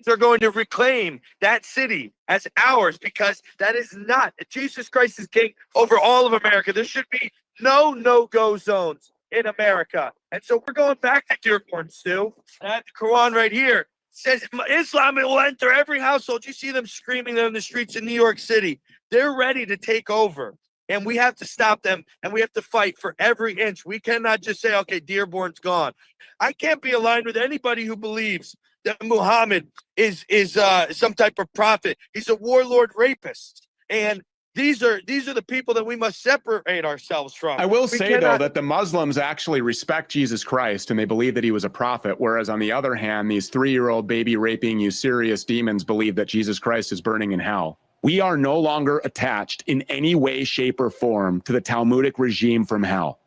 They're going to reclaim that city as ours because that is not, Jesus Christ is king over all of America. There should be no no-go zones in America. And so we're going back to Dearborn, Stu. And I have the Quran right here. It says Islam will enter every household. You see them screaming there in the streets in New York City. They're ready to take over. And we have to stop them, and we have to fight for every inch. We cannot just say, okay, Dearborn's gone. I can't be aligned with anybody who believes that Muhammad is some type of prophet. He's a warlord rapist. And these are the people that we must separate ourselves from. I will say, though, that the Muslims actually respect Jesus Christ and they believe that he was a prophet, whereas on the other hand, these 3-year-old baby raping usurious demons believe that Jesus Christ is burning in hell. We are no longer attached in any way, shape, or form to the Talmudic regime from hell.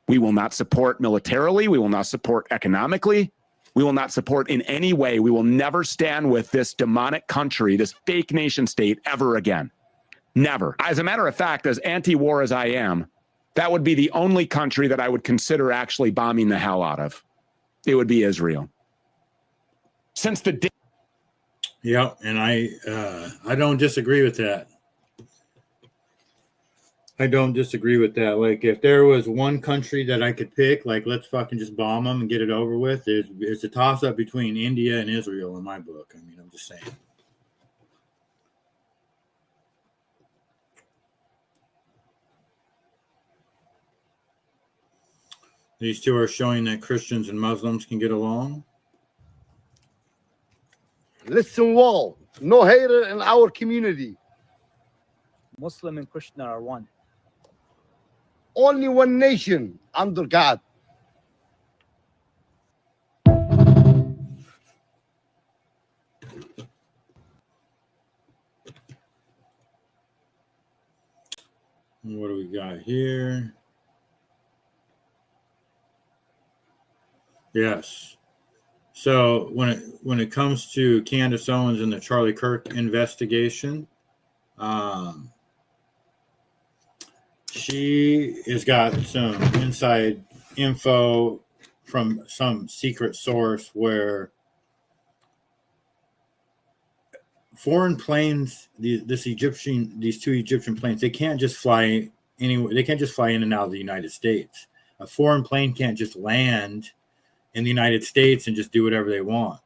We will not support militarily. We will not support economically. We will not support in any way. We will never stand with this demonic country, this fake nation state ever again. Never. As a matter of fact, as anti-war as I am, that would be the only country that I would consider actually bombing the hell out of. It would be Israel. Since the day... Yeah, and I don't disagree with that. I don't disagree with that. Like, if there was one country that I could pick, like, let's fucking just bomb them and get it over with, it's a toss-up between India and Israel in my book. I mean, I'm just saying. These two are showing that Christians and Muslims can get along. Listen well, no hater in our community. Muslim and Christian are one. Only one nation under God. What do we got here? Yes. So when it comes to Candace Owens and the Charlie Kirk investigation, she has got some inside info from some secret source where foreign planes, these two Egyptian planes, they can't just fly anywhere. They can't just fly in and out of the United States. A foreign plane can't just land in the United States and just do whatever they want.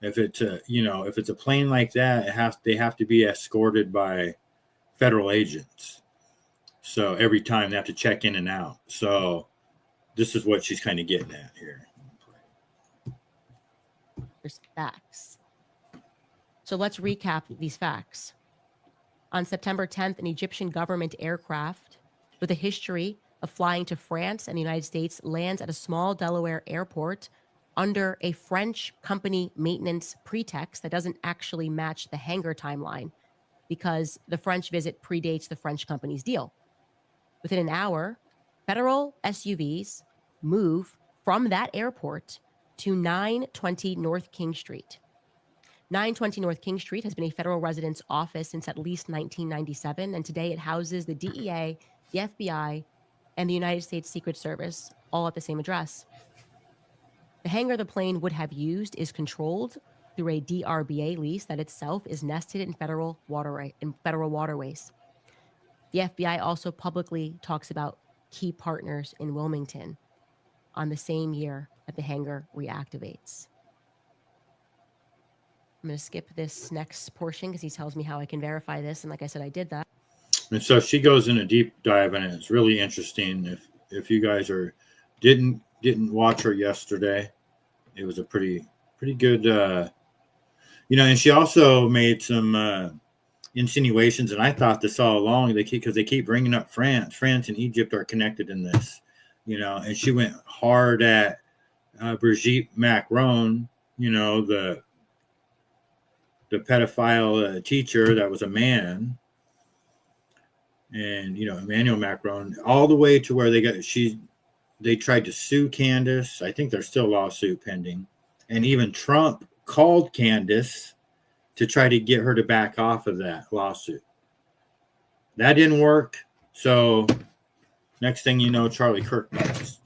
If it's a plane like that, they have to be escorted by federal agents. So every time they have to check in and out. So this is what she's kind of getting at here. There's facts. So let's recap these facts. On September 10th, an Egyptian government aircraft with a history of flying to France and the United States lands at a small Delaware airport under a French company maintenance pretext that doesn't actually match the hangar timeline because the French visit predates the French company's deal. Within an hour, federal SUVs move from that airport to 920 North King Street. 920 North King Street has been a federal residence office since at least 1997, and today it houses the DEA, the FBI, and the United States Secret Service, all at the same address. The hangar the plane would have used is controlled through a DRBA lease that itself is nested in federal waterways. The FBI also publicly talks about key partners in Wilmington on the same year that the hangar reactivates. I'm going to skip this next portion because he tells me how I can verify this. And like I said, I did that. And so she goes in a deep dive, and it's really interesting. If you guys didn't watch her yesterday, it was a pretty good, and she also made some insinuations, and I thought this all along, because they keep bringing up France. France and Egypt are connected in this, and she went hard at Brigitte Macron, the pedophile teacher that was a man, and Emmanuel Macron, all the way to where they tried to sue Candace. I think there's still a lawsuit pending, and even Trump called Candace to try to get her to back off of that lawsuit. That didn't work. So next thing you know, Charlie Kirk knows.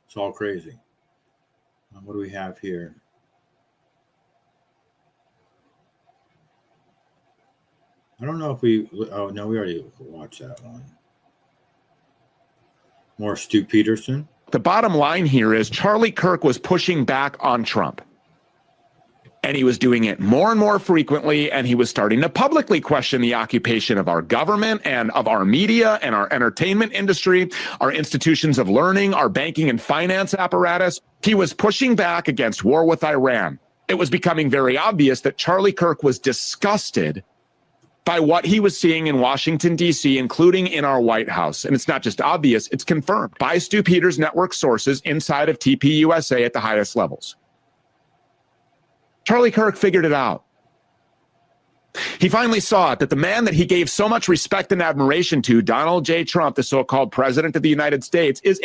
It's all crazy. What do we have here? I don't know if we already watched that one. More Stu Peterson. The bottom line here is Charlie Kirk was pushing back on Trump. And he was doing it more and more frequently, and he was starting to publicly question the occupation of our government and of our media and our entertainment industry, our institutions of learning, our banking and finance apparatus. He was pushing back against war with Iran. It was becoming very obvious that Charlie Kirk was disgusted by what he was seeing in Washington, D.C., including in our White House. And it's not just obvious, it's confirmed by Stu Peters' network sources inside of TPUSA at the highest levels. Charlie Kirk figured it out. He finally saw it, that the man that he gave so much respect and admiration to, Donald J. Trump, the so-called president of the United States, is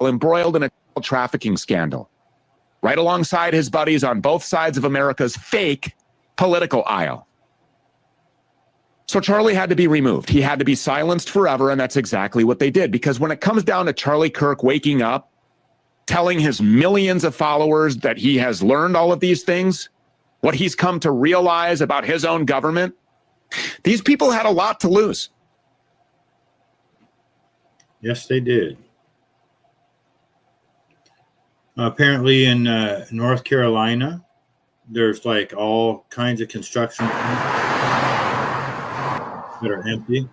embroiled in a trafficking scandal, right alongside his buddies on both sides of America's fake political aisle. So Charlie had to be removed. He had to be silenced forever, and that's exactly what they did. Because when it comes down to Charlie Kirk waking up, telling his millions of followers that he has learned all of these things, what he's come to realize about his own government, these people had a lot to lose. Yes, they did. Apparently in North Carolina, there's like all kinds of construction that are empty.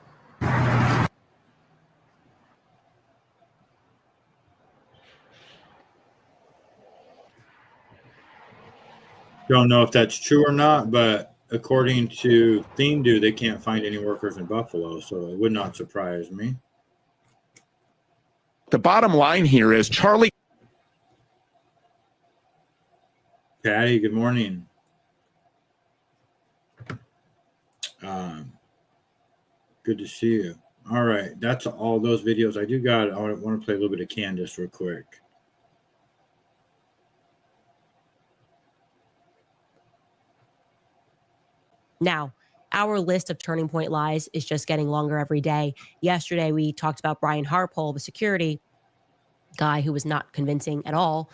Don't know if that's true or not, but according to ThemeDo, they can't find any workers in Buffalo, so it would not surprise me. The bottom line here is Charlie. Patty, good morning. Good to see you. All right, that's all those videos. I want to play a little bit of Candace real quick. Now, our list of turning point lies is just getting longer every day. Yesterday, we talked about Brian Harpole, the security guy who was not convincing at all.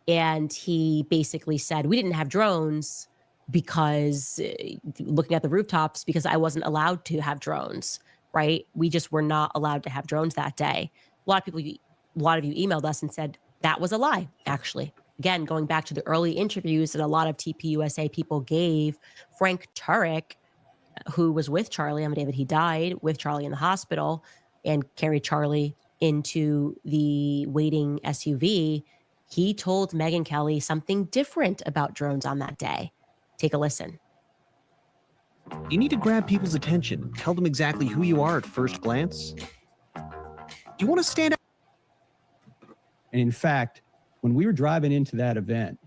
And he basically said, we didn't have drones because looking at the rooftops, because I wasn't allowed to have drones, right? We just were not allowed to have drones that day. A lot of you emailed us and said that was a lie, actually. Again, going back to the early interviews that a lot of TPUSA people gave, Frank Turek, who was with Charlie on the day that he died, with Charlie in the hospital and carried Charlie into the waiting SUV, he told Megyn Kelly something different about drones on that day. Take a listen. You need to grab people's attention. Tell them exactly who you are at first glance. You want to stand out. And in fact, when we were driving into that event,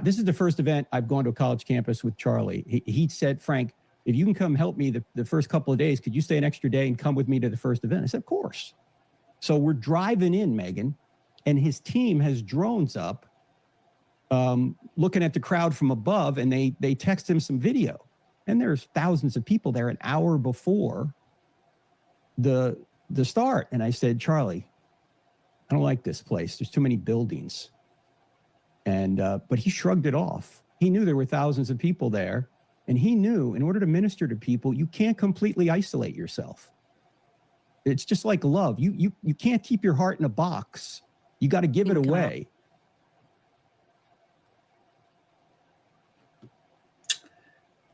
this is the first event I've gone to a college campus with Charlie. He said, Frank, if you can come help me the first couple of days, could you stay an extra day and come with me to the first event? I said, of course. So we're driving in, Megan, and his team has drones up looking at the crowd from above, and they text him some video. And there's thousands of people there an hour before the start. And I said, Charlie, I don't like this place. There's too many buildings. And but he shrugged it off. He knew there were thousands of people there, and he knew in order to minister to people, you can't completely isolate yourself. It's just like love. You can't keep your heart in a box. You got to give it away.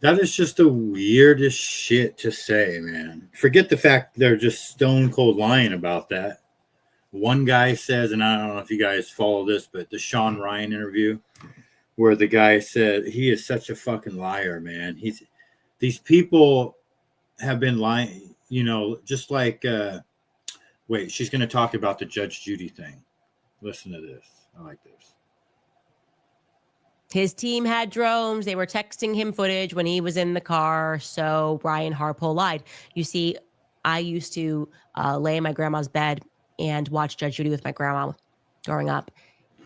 That is just the weirdest shit to say, man. Forget the fact they're just stone cold lying about that. One guy says, and I don't know if you guys follow this, but the Sean Ryan interview where the guy said he is such a fucking liar, man. These people have been lying, you know, just like, wait, she's going to talk about the Judge Judy thing. Listen to this. I like this. His team had drones. They were texting him footage when he was in the car. So Brian Harpole lied. You see, I used to lay in my grandma's bed and watch Judge Judy with my grandma growing up.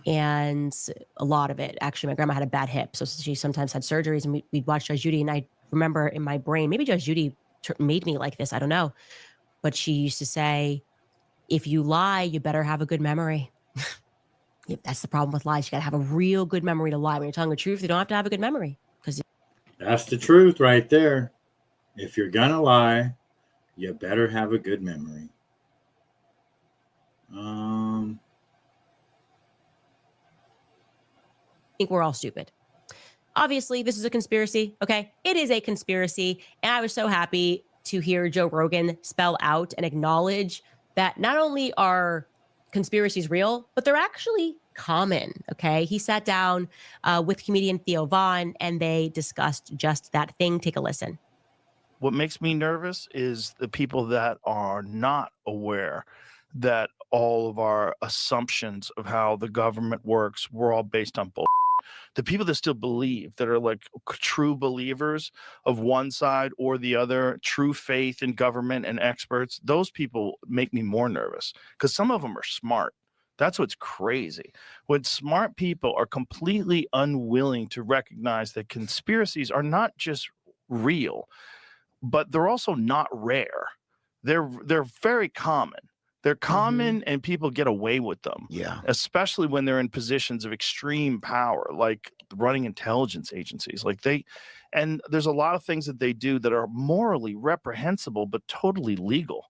And a lot of it, actually, my grandma had a bad hip. So she sometimes had surgeries, and we'd watch Judge Judy. And I remember in my brain, maybe Judge Judy made me like this. I don't know. But she used to say, if you lie, you better have a good memory. That's the problem with lies. You got to have a real good memory to lie. When you're telling the truth, you don't have to have a good memory. That's the truth right there. If you're going to lie, you better have a good memory. I think we're all stupid. Obviously, this is a conspiracy, okay? It is a conspiracy, and I was so happy to hear Joe Rogan spell out and acknowledge that not only are conspiracies real, but they're actually common, okay? He sat down with comedian Theo Vaughn, and they discussed just that thing. Take a listen. What makes me nervous is the people that are not aware that all of our assumptions of how the government works were all based on bullshit. The people that still believe, that are like true believers of one side or the other, true faith in government and experts, those people make me more nervous because some of them are smart. That's what's crazy. When smart people are completely unwilling to recognize that conspiracies are not just real, but they're also not rare. They're very common. They're common and people get away with them. Yeah. Especially when they're in positions of extreme power, like running intelligence agencies. And there's a lot of things that they do that are morally reprehensible, but totally legal.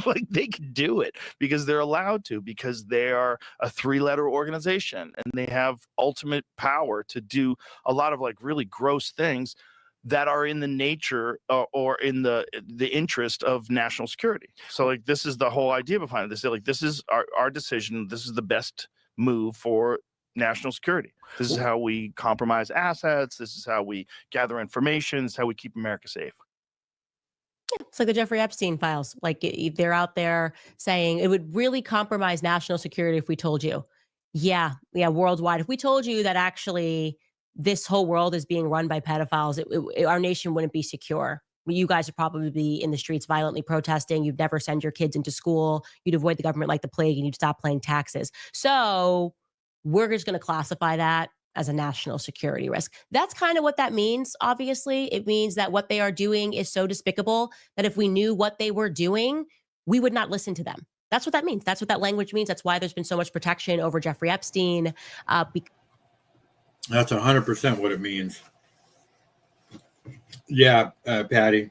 Like they can do it because they're allowed to, because they are a 3-letter organization and they have ultimate power to do a lot of like really gross things that are in the nature or in the interest of national security. So like this is the whole idea behind it. They say like this is our decision. This is the best move for national security. This is how we compromise assets. This is how we gather information. This is how we keep America safe. Yeah, it's like the Jeffrey Epstein files. Like they're out there saying it would really compromise national security if we told you. Yeah, worldwide. If we told you that actually this whole world is being run by pedophiles, our nation wouldn't be secure. You guys would probably be in the streets violently protesting. You'd never send your kids into school. You'd avoid the government like the plague, and you'd stop paying taxes. So we're just going to classify that as a national security risk. That's kind of what that means, obviously. It means that what they are doing is so despicable that if we knew what they were doing, we would not listen to them. That's what that means. That's what that language means. That's why there's been so much protection over Jeffrey Epstein. That's 100% what it means. Yeah, Patty,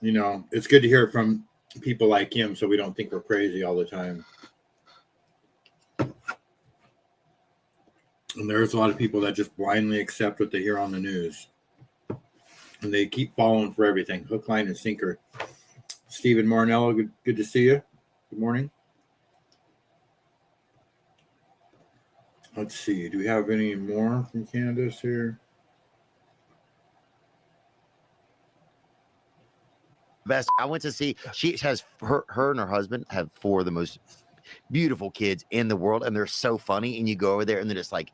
you know, it's good to hear it from people like him so we don't think we're crazy all the time. And there's a lot of people that just blindly accept what they hear on the news. And they keep following for everything, hook, line, and sinker. Stephen Marnello, good to see you. Good morning. Let's see. Do we have any more from Candace here? Best. I went to see. She has her and her husband have 4 of the most beautiful kids in the world, and they're so funny. And you go over there, and they're just like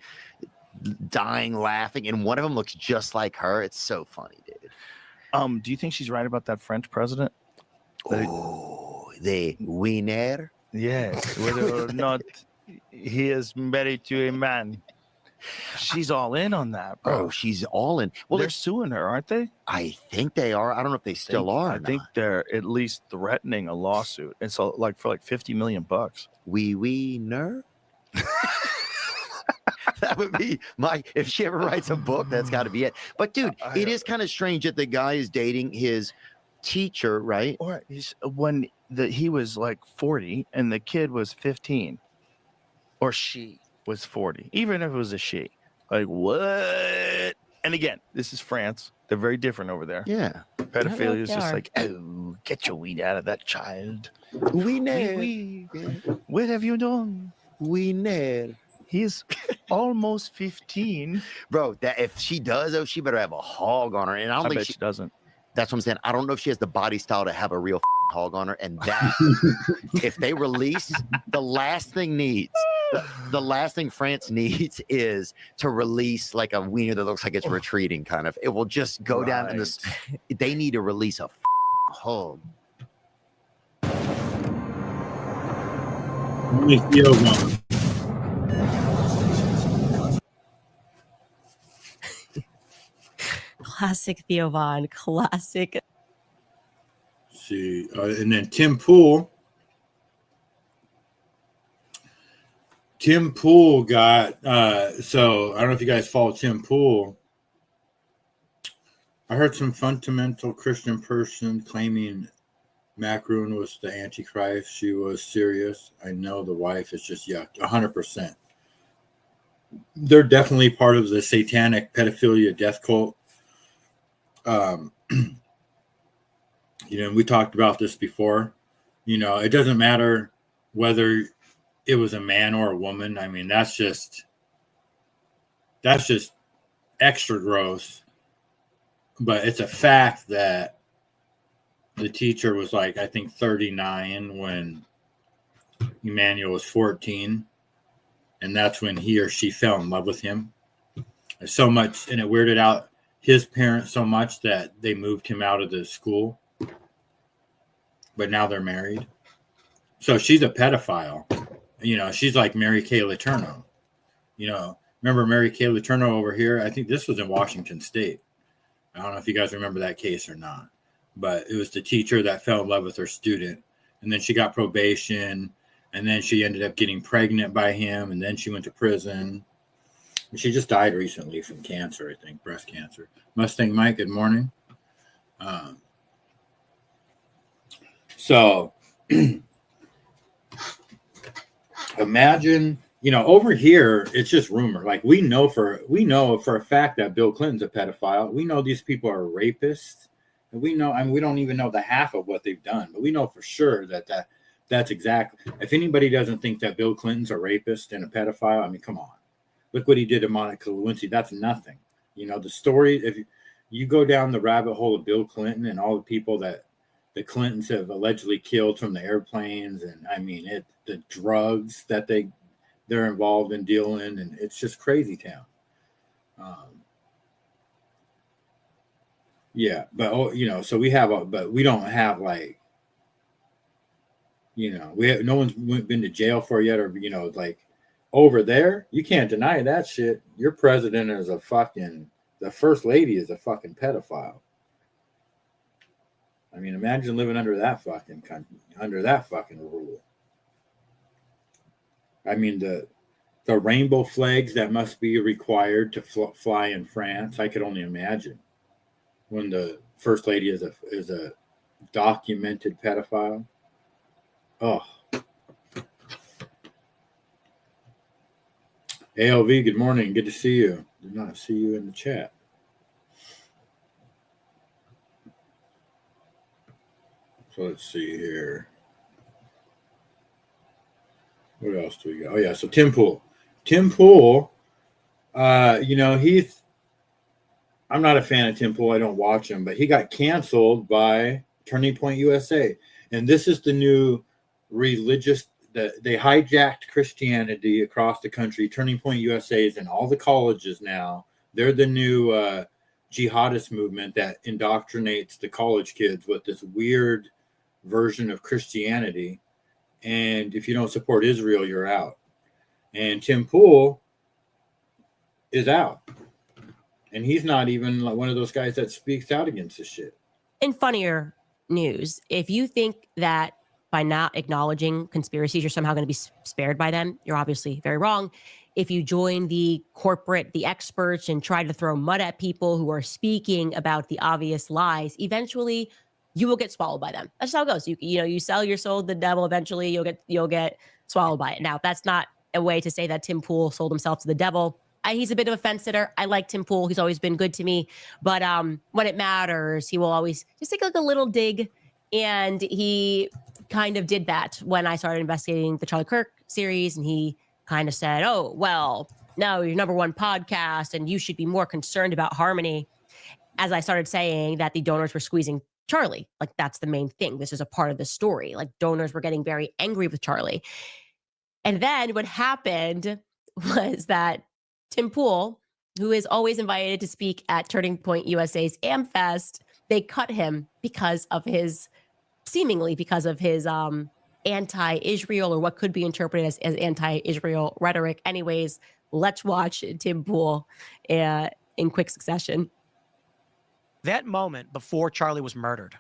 dying laughing, and one of them looks just like her. It's so funny, dude. Do you think she's right about that French president? Oh, the winner. Yes, whether or not he is married to a man. She's all in on that, bro. Oh, she's all in. Well, They're suing her, aren't they? I think they are. I don't know if they still are. I think they're at least threatening a lawsuit. And so, like, for like $50 million. Winner. That would be my. If she ever writes a book, that's got to be it. But dude, it is kind of strange that the guy is dating his teacher, right? Or he was like 40 and the kid was 15, or she was 40, even if it was a she. Like, what? And again, this is France. They're very different over there. Yeah. Pedophilia is they just are. like, oh, get your weed out of that child. Winner. What have you done? Winner. He's almost 15. Bro, that if she does, though, she better have a hog on her. And I don't think bet she doesn't. That's what I'm saying. I don't know if she has the body style to have a real hog on her. And that, if they release, the last thing France needs is to release like a wiener that looks like it's retreating, kind of. It will just go down in this. They need to release a hog. Only Theo Von. Classic Theo Von. Classic. See, and then Tim Pool. Tim Pool got so I don't know if you guys follow Tim Pool. I heard some fundamental Christian person claiming Macron was the Antichrist. She was serious. I know the wife is just yuck. 100%. They're definitely part of the satanic pedophilia death cult. We talked about this before. It doesn't matter whether it was a man or a woman. I mean, that's just extra gross. But it's a fact that the teacher was like, I think 39 when Emmanuel was 14. And that's when he or she fell in love with him. So much, and it weirded out his parents so much that they moved him out of the school. But now they're married. So she's a pedophile. She's like Mary Kay Letourneau. Remember Mary Kay Letourneau over here? I think this was in Washington State. I don't know if you guys remember that case or not. But it was the teacher that fell in love with her student. And then she got probation. And then she ended up getting pregnant by him. And then she went to prison. And she just died recently from cancer, I think, breast cancer. Mustang Mike, good morning. So imagine, over here, it's just rumor. Like we know for a fact that Bill Clinton's a pedophile. We know these people are rapists. And we know, we don't even know the half of what they've done, but we know for sure that's exactly. If anybody doesn't think that Bill Clinton's a rapist and a pedophile, I mean, come on. Look what he did to Monica Lewinsky. That's nothing. The story, if you go down the rabbit hole of Bill Clinton and all the people that the Clintons have allegedly killed from the airplanes, and I mean the drugs that they're involved in dealing, and it's just crazy town. Yeah, but so we have but we don't have like, we have no one's been to jail for it yet, or like over there, you can't deny that shit. Your president is the first lady is a fucking pedophile. I mean, imagine living under that fucking rule. I mean, the rainbow flags that must be required to fly in France. I could only imagine when the first lady is a documented pedophile. Oh. ALV, good morning. Good to see you. Did not see you in the chat. So let's see here. What else do we got? Oh, yeah. So Tim Pool. I'm not a fan of Tim Pool. I don't watch him, but he got canceled by Turning Point USA. And this is the new religious they hijacked Christianity across the country. Turning Point USA is in all the colleges now. They're the new jihadist movement that indoctrinates the college kids with this weird version of Christianity. And if you don't support Israel, you're out. And Tim Pool is out. And he's not even like one of those guys that speaks out against this shit. In funnier news, if you think that by not acknowledging conspiracies, you're somehow going to be spared by them, you're obviously very wrong. If you join the experts and try to throw mud at people who are speaking about the obvious lies, eventually you will get swallowed by them. That's how it goes. You sell your soul to the devil. Eventually you'll get swallowed by it. Now, that's not a way to say that Tim Pool sold himself to the devil. He's a bit of a fence sitter. I like Tim Pool. He's always been good to me. But when it matters, he will always just take like a little dig. And he kind of did that when I started investigating the Charlie Kirk series. And he kind of said, oh, well, no, your number one podcast, and you should be more concerned about harmony. As I started saying that the donors were squeezing Charlie, like that's the main thing. This is a part of the story. Like donors were getting very angry with Charlie. And then what happened was that Tim Pool, who is always invited to speak at Turning Point USA's AmFest, they cut him because of his anti-Israel, or what could be interpreted as anti-Israel rhetoric. Anyways, let's watch Tim Pool in quick succession. That moment before Charlie was murdered,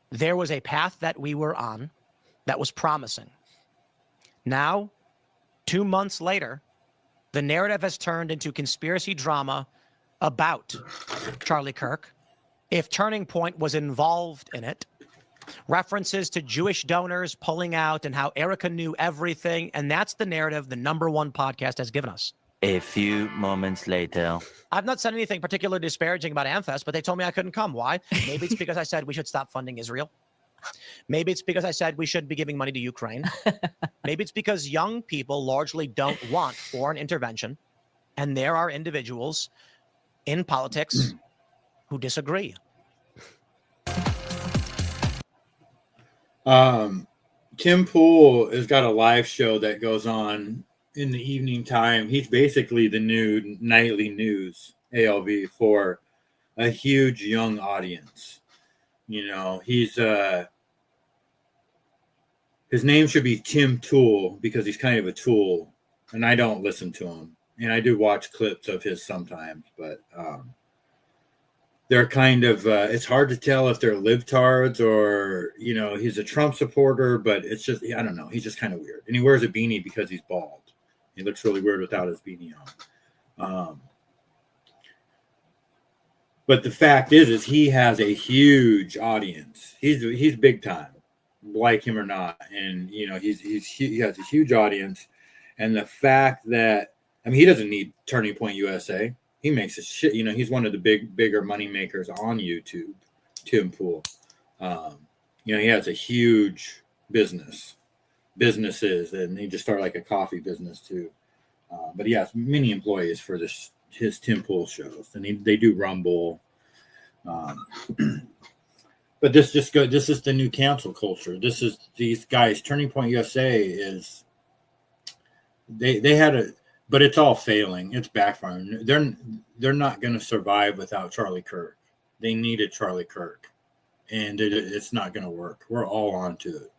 there was a path that we were on that was promising. Now, 2 months later, the narrative has turned into conspiracy drama about Charlie Kirk. If Turning Point was involved in it, references to Jewish donors pulling out and how Erica knew everything. And that's the narrative the number one podcast has given us. A few moments later. I've not said anything particularly disparaging about AmFest, but they told me I couldn't come. Why? Maybe it's because I said we should stop funding Israel. Maybe it's because I said we shouldn't be giving money to Ukraine. Maybe it's because young people largely don't want foreign intervention. And there are individuals in politics who disagree. Tim Pool has got a live show that goes on in the evening time. He's basically the new nightly news ALV for a huge young audience. He's his name should be Tim Tool because he's kind of a tool, and I don't listen to him. And I do watch clips of his sometimes, but they're kind of it's hard to tell if they're libtards or he's a Trump supporter, but it's just I don't know. He's just kind of weird, and he wears a beanie because he's bald. He looks really weird without his beanie on. But the fact is he has a huge audience. He's big time, like him or not, and he has a huge audience. And the fact that he doesn't need Turning Point USA. He makes a shit. He's one of the bigger money makers on YouTube. Tim Pool. He has a huge businesses, and he just started like a coffee business too. But he has many employees for his Tim Pool shows, and they do Rumble. But this is the new cancel culture. This is these guys. Turning Point USA is they had but it's all failing. It's backfiring. They're not going to survive without Charlie Kirk. They needed Charlie Kirk, and it's not going to work. We're all onto it.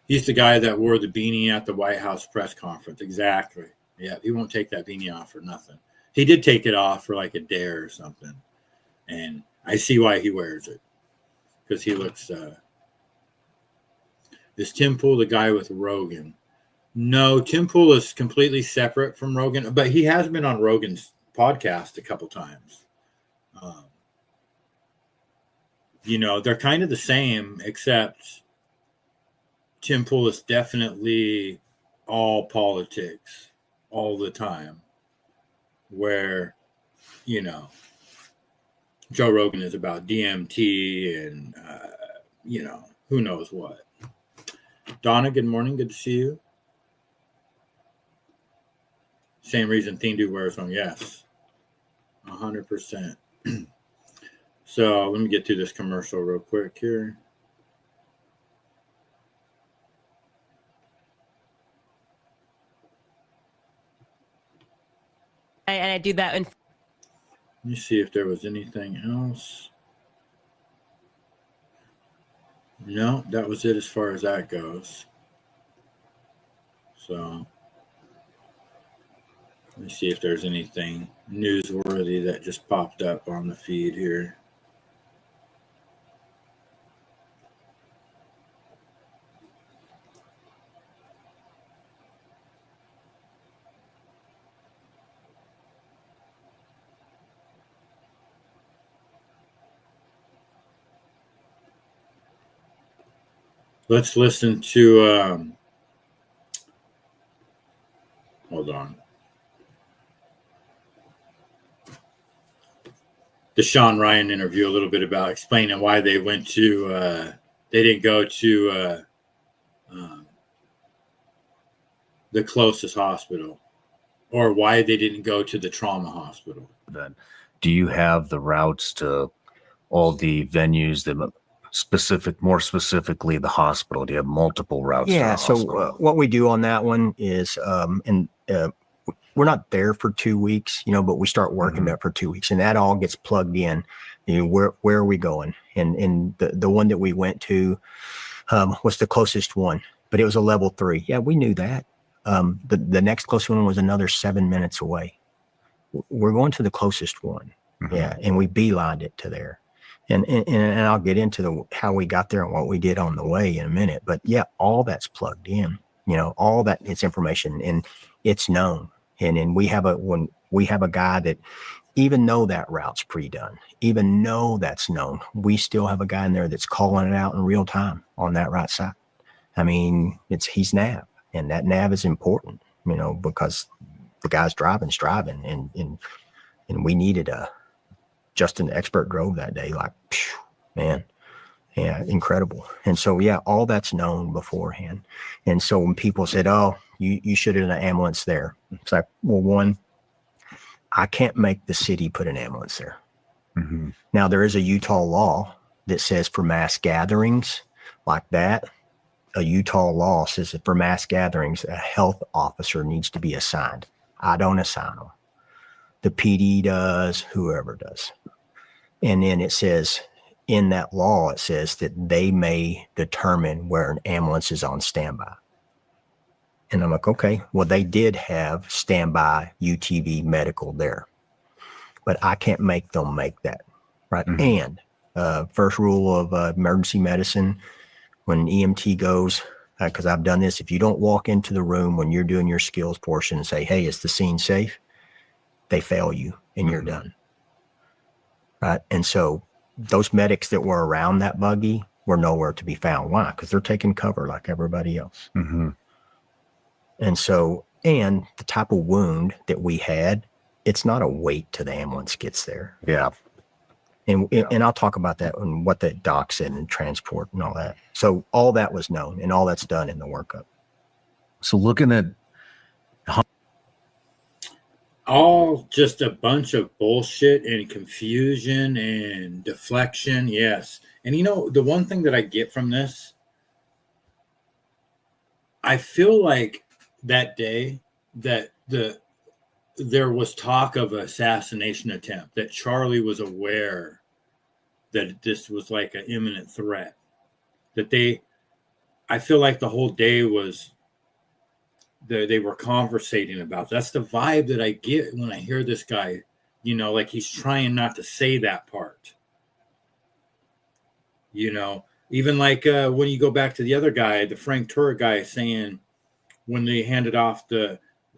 He's the guy that wore the beanie at the White House press conference. Exactly. Yeah, he won't take that beanie off for nothing. He did take it off for like a dare or something, and I see why he wears it because he looks. Is Tim Pool the guy with Rogan? No, Tim Pool is completely separate from Rogan, but he has been on Rogan's podcast a couple times. They're kind of the same, except Tim Pool is definitely all politics all the time, where, Joe Rogan is about DMT and, who knows what. Donna, good morning. Good to see you. Same reason Thindu wears one. Yes, 100%. So let me get through this commercial real quick here. And I do that in. Let me see if there was anything else. No, that was it as far as that goes. So let me see if there's anything newsworthy that just popped up on the feed here. Let's listen to, hold on. The Sean Ryan interview, a little bit about explaining why they went to, they didn't go to the closest hospital, or why they didn't go to the trauma hospital. Then, do you have the routes to all the venues that more specifically the hospital? Do you have multiple routes? Yeah. To the So hospital? what we do on that one is, we're not there for 2 weeks, but we start working there for 2 weeks, and that all gets plugged in. Where are we going? And the one that we went to was the closest one, but it was a level 3. Yeah, we knew that. The next closest one was another 7 minutes away. We're going to the closest one. Yeah, and we beelined it to there. And I'll get into how we got there and what we did on the way in a minute. But yeah, all that's plugged in. All that it's information and it's known. And we have a guy that, even though that route's pre-done, even though that's known, we still have a guy in there that's calling it out in real time on that right side. I mean, he's nav, and that nav is important, because the guy's driving's driving, and we needed Justin the expert drove that day, like, phew, man, yeah, incredible. And so, yeah, all that's known beforehand. And so when people said, "Oh, you should have an ambulance there," it's like, well, one, I can't make the city put an ambulance there. Now, there is a Utah law that says for mass gatherings like that, a Utah law says that for mass gatherings, a health officer needs to be assigned. I don't assign them. The PD does, whoever does. And then it says in that law, it says that they may determine where an ambulance is on standby. And I'm like, okay, well, they did have standby UTV medical there, but I can't make them make that, right? And first rule of emergency medicine, when an EMT goes, because I've done this, if you don't walk into the room when you're doing your skills portion and say, "Hey, is the scene safe?" they fail you and you're done, right? And so those medics that were around that buggy were nowhere to be found. Why? Because they're taking cover like everybody else. And so, and the type of wound that we had, it's not a wait till the ambulance gets there. Yeah. And I'll talk about that and what the doc said and transport and all that. So all that was known and all that's done in the workup. So looking at all just a bunch of bullshit and confusion and deflection. Yes. And the one thing that I get from this, I feel like that day that there was talk of an assassination attempt, that Charlie was aware that this was like an imminent threat, I feel like the whole day was they were conversating about. That's the vibe that I get when I hear this guy, like he's trying not to say that part. Even like when you go back to the other guy, the Frank Turek guy, saying when they handed off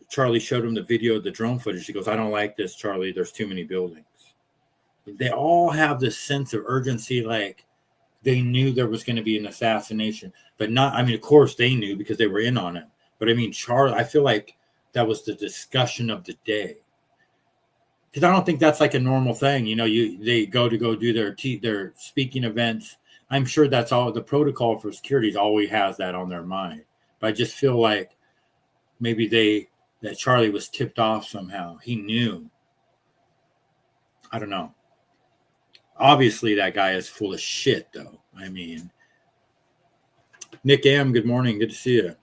Charlie showed him the video of the drone footage. He goes, "I don't like this, Charlie. There's too many buildings." They all have this sense of urgency, like they knew there was going to be an assassination, but not, of course they knew because they were in on it. But Charlie, I feel like that was the discussion of the day. Because I don't think that's like a normal thing. They go do their speaking events. I'm sure that's all the protocol for security always has that on their mind. But I just feel like maybe that Charlie was tipped off somehow. He knew. I don't know. Obviously, that guy is full of shit, though. Nick M., good morning. Good to see you.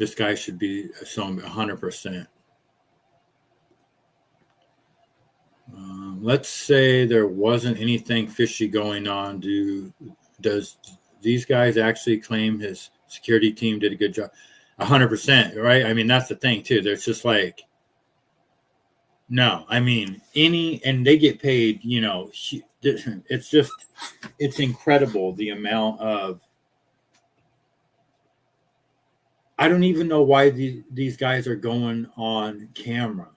This guy should be shown 100%. Let's say there wasn't anything fishy going on. Does these guys actually claim his security team did a good job? 100%, right? I mean, that's the thing too. There's just like, no, I mean, and they get paid, you know, it's incredible the amount of, I don't even know why these guys are going on camera,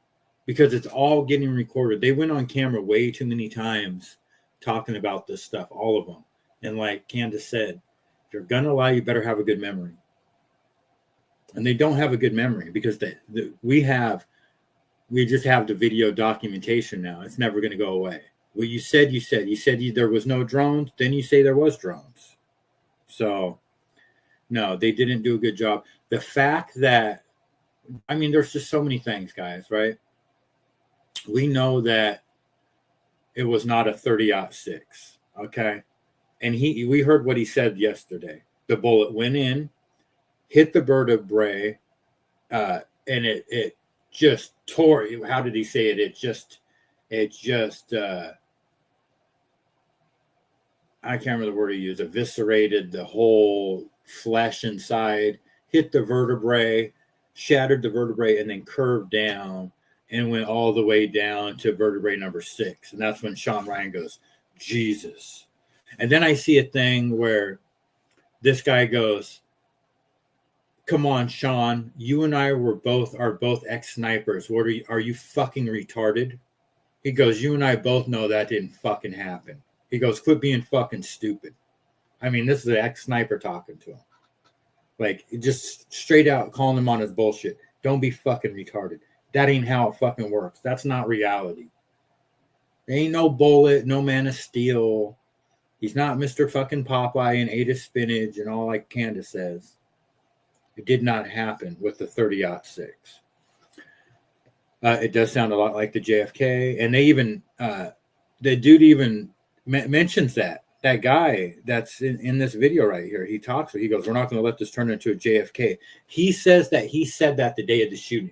because it's all getting recorded. They went on camera way too many times talking about this stuff, all of them. And like Candace said, if you're going to lie, you better have a good memory. And they don't have a good memory because we just have the video documentation now. It's never going to go away. Well, you said there was no drones. Then you say there was drones. So no, they didn't do a good job. The fact that, I mean, there's just so many things, guys, right? We know that it was not a 30-06, okay? And we heard what he said yesterday. The bullet went in, hit the vertebrae, and it just tore. How did he say it? It just I can't remember the word he used. Eviscerated the whole flesh inside, hit the vertebrae, shattered the vertebrae, and then curved down and went all the way down to vertebrae number 6. And that's when Sean Ryan goes, Jesus. And then I see a thing where this guy goes, come on, Sean, you and I are both ex-snipers. Are you fucking retarded? He goes, you and I both know that didn't fucking happen. He goes, quit being fucking stupid. I mean, this is an ex-sniper talking to him. Like, just straight out calling him on his bullshit. Don't be fucking retarded. That ain't how it fucking works. That's not reality. There ain't no bullet, no man of steel. He's not Mr. fucking Popeye and ate his spinach and all like Candace says. It did not happen with the 30-06. It does sound a lot like the JFK. And they even, the dude even mentions that guy that's in this video right here. He talks, he goes, we're not going to let this turn into a JFK. He says that he said that the day of the shooting.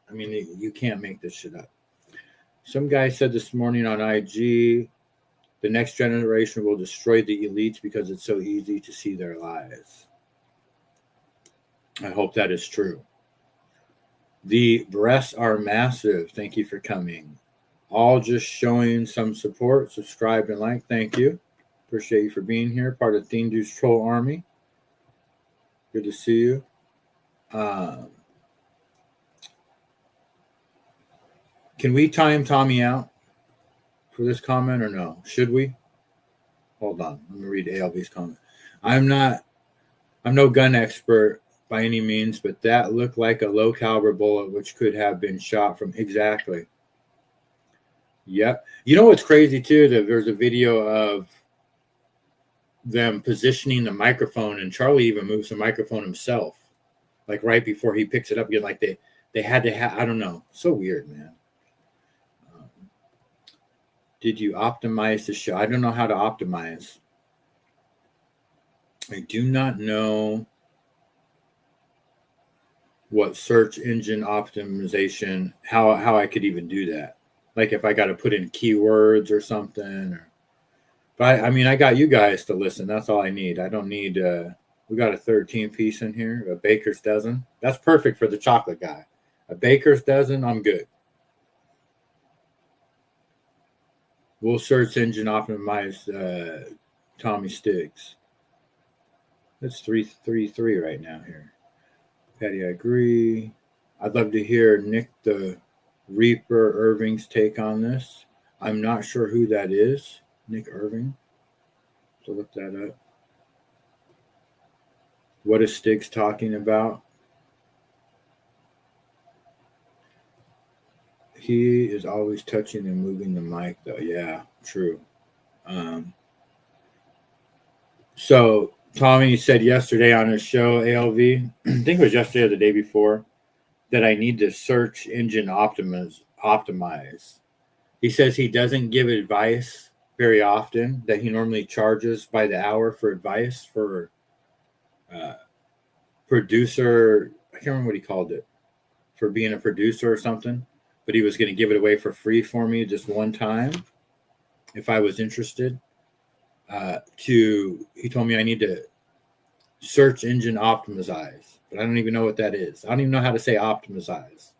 I mean, you can't make this shit up. Some guy said this morning on IG, the next generation will destroy the elites because it's so easy to see their lies. I hope that is true. The breasts are massive. Thank you for coming. All just showing some support. Subscribe and like. Thank you. Appreciate you for being here. Part of Theme Dude's Troll Army. Good to see you. Can we time Tommy out for this comment or no? Should we? Hold on. Let me read ALV's comment. I'm no gun expert by any means, but that looked like a low caliber bullet which could have been shot from exactly. Yep. You know what's crazy too? That there's a video of them positioning the microphone, and Charlie even moves the microphone himself, like right before he picks it up again. Like they had to have. I don't know. So weird, man. Did you optimize the show? I don't know how to optimize. I do not know what search engine optimization, how I could even do that. Like if I got to put in keywords or something. But I mean, I got you guys to listen. That's all I need. I don't need, we got a 13 piece in here, a baker's dozen. That's perfect for the chocolate guy. A baker's dozen, I'm good. We'll search engine optimize Tommy Stiggs. That's 333 right now here. Patty, I agree. I'd love to hear Nick the Reaper Irving's take on this. I'm not sure who that is. Nick Irving. So look that up. What is Stiggs talking about? He is always touching and moving the mic, though. Yeah, true. So Tommy said yesterday on his show, ALV, I think it was yesterday or the day before, that I need to search engine optimize. He says he doesn't give advice very often, that he normally charges by the hour for advice for producer. I can't remember what he called it, for being a producer or something, but he was going to give it away for free for me just one time if I was interested. He told me I need to search engine optimize, but I don't even know what that is. I don't even know how to say optimize.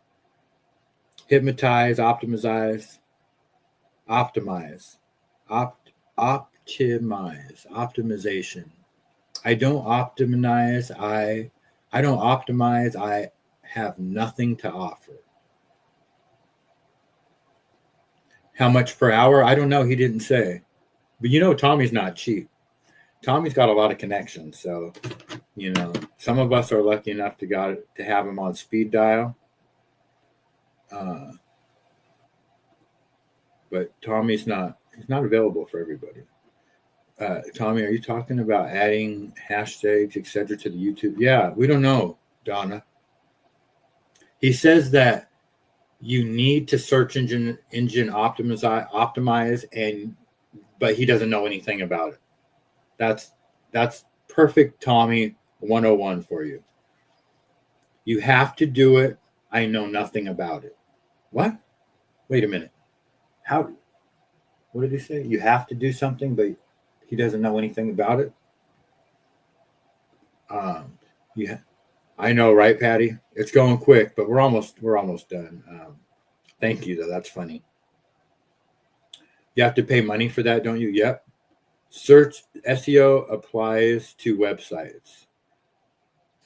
Hypnotize, optimize, optimization. I don't optimize. I don't optimize. I have nothing to offer. How much per hour? I don't know. He didn't say. But you know, Tommy's not cheap. Tommy's got a lot of connections. So, you know, some of us are lucky enough to have him on speed dial. But Tommy's not available for everybody. Tommy, are you talking about adding hashtags, etc. to the YouTube? Yeah, we don't know, Donna. He says that you need to search engine optimize, but he doesn't know anything about it. That's perfect Tommy 101 for you. You have to do it. I know nothing about it. What? Wait a minute. How? What did he say? You have to do something, but he doesn't know anything about it. Yeah, I know, right, Patty? It's going quick, but we're almost done. Thank you, though. That's funny. You have to pay money for that, don't you? Yep. Search SEO applies to websites.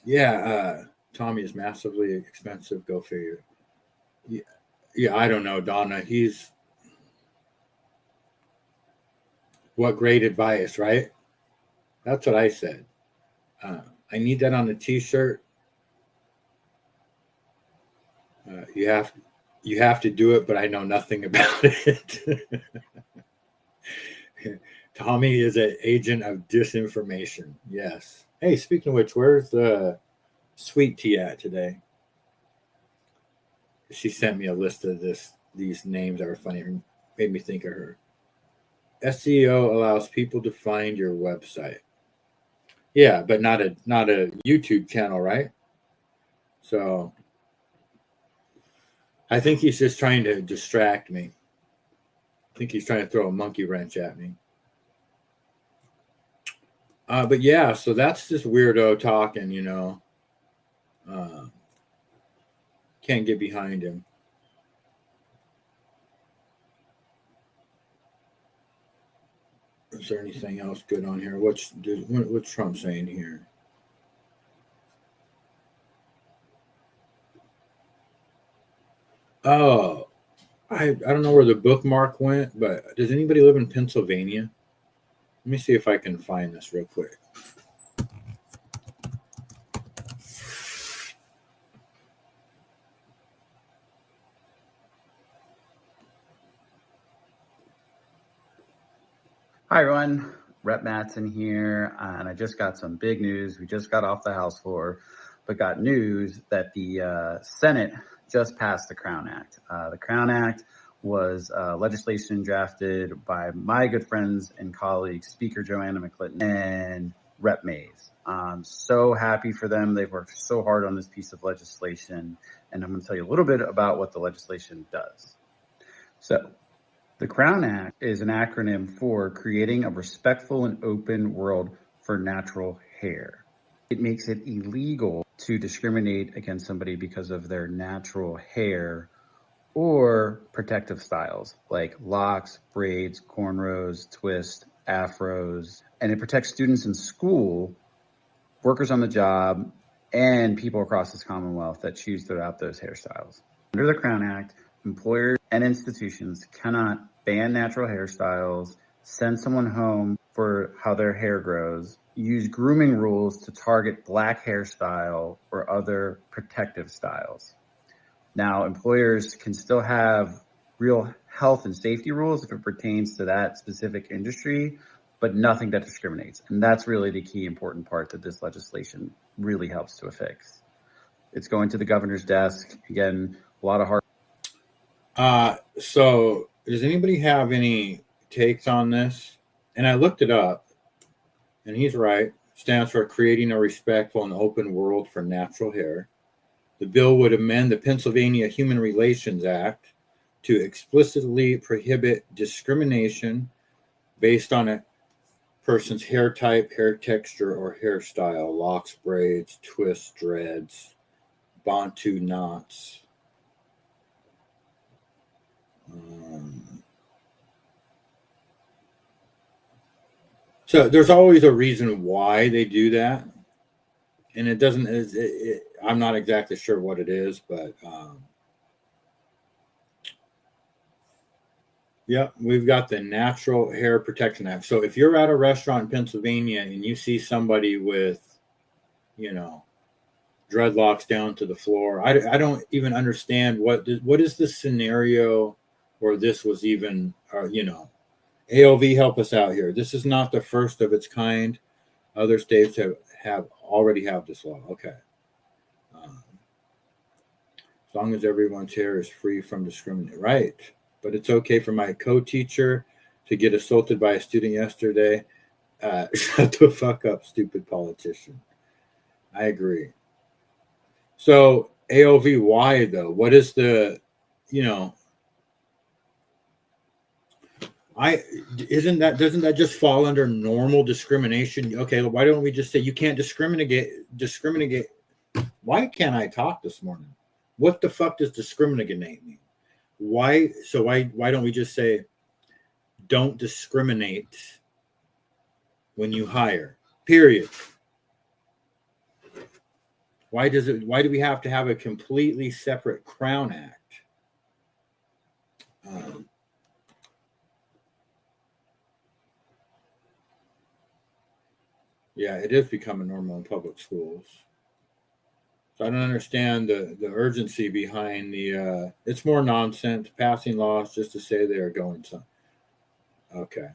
Yeah, Tommy is massively expensive. Go figure. Yeah, I don't know, Donna. What great advice, right? That's what I said. I need that on a t-shirt. You have to do it, but I know nothing about it. Tommy is an agent of disinformation. Yes. Hey, speaking of which, where's the sweet tea at today? She sent me a list of these names that were funny and made me think of her. SEO allows people to find your website. Yeah, but not a YouTube channel, right? So I think he's just trying to distract me. I think he's trying to throw a monkey wrench at me. But yeah, so that's just weirdo talking, you know. Can't get behind him. Is there anything else good on here? What's Trump saying here? Oh, I don't know where the bookmark went, but does anybody live in Pennsylvania? Let me see if I can find this real quick. Hi, everyone. Rep Mattson here, and I just got some big news. We just got off the House floor, but got news that the Senate just passed the Crown Act. The Crown Act was legislation drafted by my good friends and colleagues, Speaker Joanna McClinton and Rep Mays. I'm so happy for them. They've worked so hard on this piece of legislation, and I'm going to tell you a little bit about what the legislation does. So, the Crown Act is an acronym for Creating a Respectful and Open World for Natural Hair. It makes it illegal to discriminate against somebody because of their natural hair or protective styles like locks, braids, cornrows, twists, afros. And it protects students in school, workers on the job, and people across this Commonwealth that choose to adopt those hairstyles. Under the Crown Act, employers and institutions cannot ban natural hairstyles, send someone home for how their hair grows, use grooming rules to target black hairstyle or other protective styles. Now, employers can still have real health and safety rules if it pertains to that specific industry, but nothing that discriminates. And that's really the key important part that this legislation really helps to fix. It's going to the governor's desk. Again, a lot of hard. So does anybody have any takes on this? And I looked it up, and he's right. stands for Creating a Respectful and Open World for Natural Hair. The bill would amend the Pennsylvania Human Relations Act to explicitly prohibit discrimination based on a person's hair type, hair texture, or hairstyle, locks, braids, twists, dreads, bantu knots. So there's always a reason why they do that. And it doesn't, I'm not exactly sure what it is, but yeah, we've got the Natural Hair Protection Act. So if you're at a restaurant in Pennsylvania and you see somebody with, you know, dreadlocks down to the floor, I don't even understand what is the scenario where this was even, you know, AOV, help us out here. This is not the first of its kind. Other states already have this law. Okay. As long as everyone's hair is free from discrimination. Right. But it's okay for my co-teacher to get assaulted by a student yesterday. Shut the fuck up, stupid politician. I agree. So AOV, why though? What is the, you know, doesn't that just fall under normal discrimination? Okay, why don't we just say you can't discriminate? Why can't I talk this morning? What the fuck does discriminate mean? Why don't we just say don't discriminate when you hire? Period. Why do we have to have a completely separate Crown Act? Yeah, it is becoming normal in public schools. So I don't understand the urgency behind the, it's more nonsense, passing laws just to say they are going some. Okay.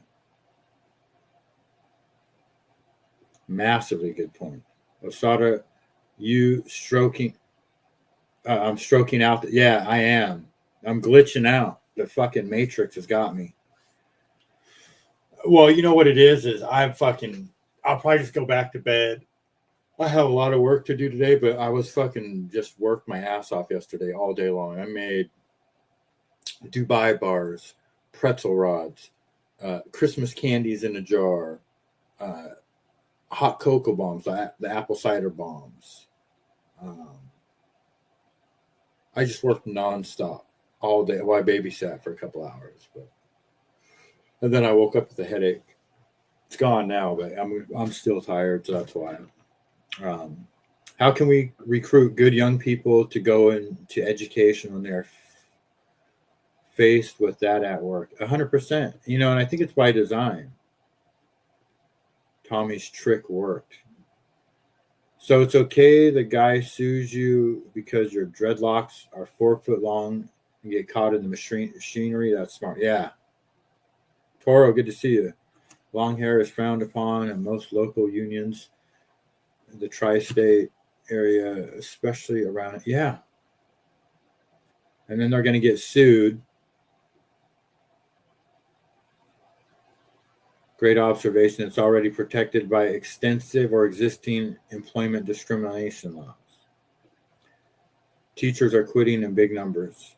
Massively good point. Osada, I'm stroking out. Yeah, I am. I'm glitching out. The fucking Matrix has got me. Well, you know what it is I'll probably just go back to bed. I have a lot of work to do today, but I was fucking just worked my ass off yesterday all day long. I made Dubai bars, pretzel rods, Christmas candies in a jar, hot cocoa bombs, the apple cider bombs. I just worked nonstop all day. Well, I babysat for a couple hours, and then I woke up with a headache. It's gone now, but I'm still tired, so that's why. How can we recruit good young people to go into education when they're faced with that at work? 100%. You know, and I think it's by design. Tommy's trick worked. So it's okay the guy sues you because your dreadlocks are 4 foot long and get caught in the machinery? That's smart. Yeah. Toro, good to see you. Long hair is frowned upon in most local unions in the tri-state area, especially around it. Yeah. And then they're going to get sued. Great observation. It's already protected by extensive or existing employment discrimination laws. Teachers are quitting in big numbers.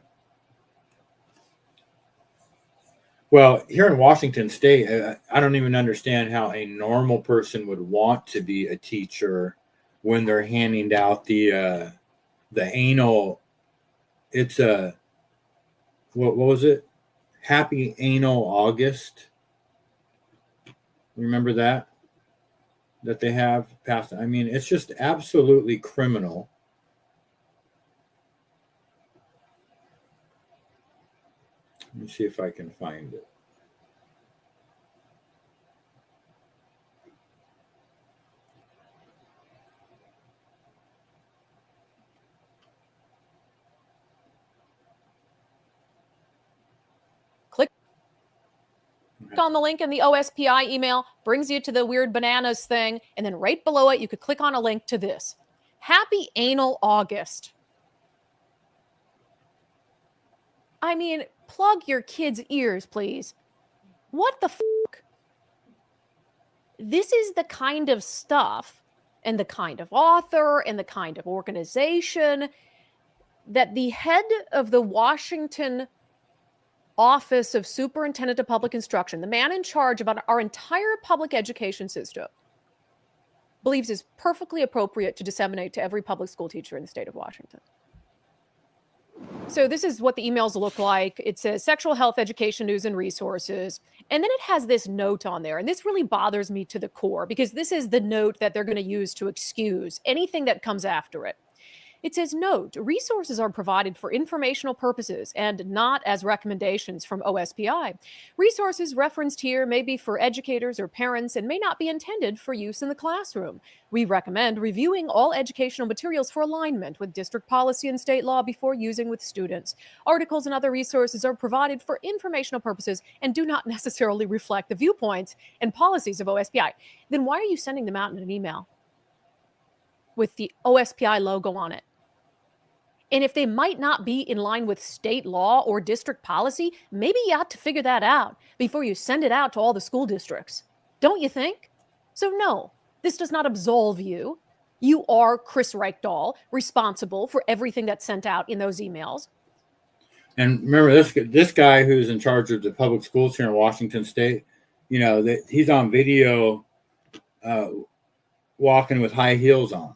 Well, here in Washington State, I don't even understand how a normal person would want to be a teacher when they're handing out the anal. It's what was it? Happy Anal August. Remember that they have passed? I mean, it's just absolutely criminal. Let me see if I can find it. Click on the link in the OSPI email, brings you to the weird bananas thing, and then right below it, you could click on a link to this. Happy Anal August. I mean, plug your kids' ears, please. What the fuck? This is the kind of stuff and the kind of author and the kind of organization that the head of the Washington Office of Superintendent of Public Instruction, the man in charge of our entire public education system, believes is perfectly appropriate to disseminate to every public school teacher in the state of Washington. So this is what the emails look like. It says sexual health education news and resources. And then it has this note on there. And this really bothers me to the core because this is the note that they're going to use to excuse anything that comes after it. It says, note, resources are provided for informational purposes and not as recommendations from OSPI. Resources referenced here may be for educators or parents and may not be intended for use in the classroom. We recommend reviewing all educational materials for alignment with district policy and state law before using with students. Articles and other resources are provided for informational purposes and do not necessarily reflect the viewpoints and policies of OSPI. Then why are you sending them out in an email with the OSPI logo on it? And if they might not be in line with state law or district policy, maybe you ought to figure that out before you send it out to all the school districts. Don't you think? So no, this does not absolve you. You are Chris Reichdahl, responsible for everything that's sent out in those emails. And remember, this guy who's in charge of the public schools here in Washington State, you know, he's on video walking with high heels on.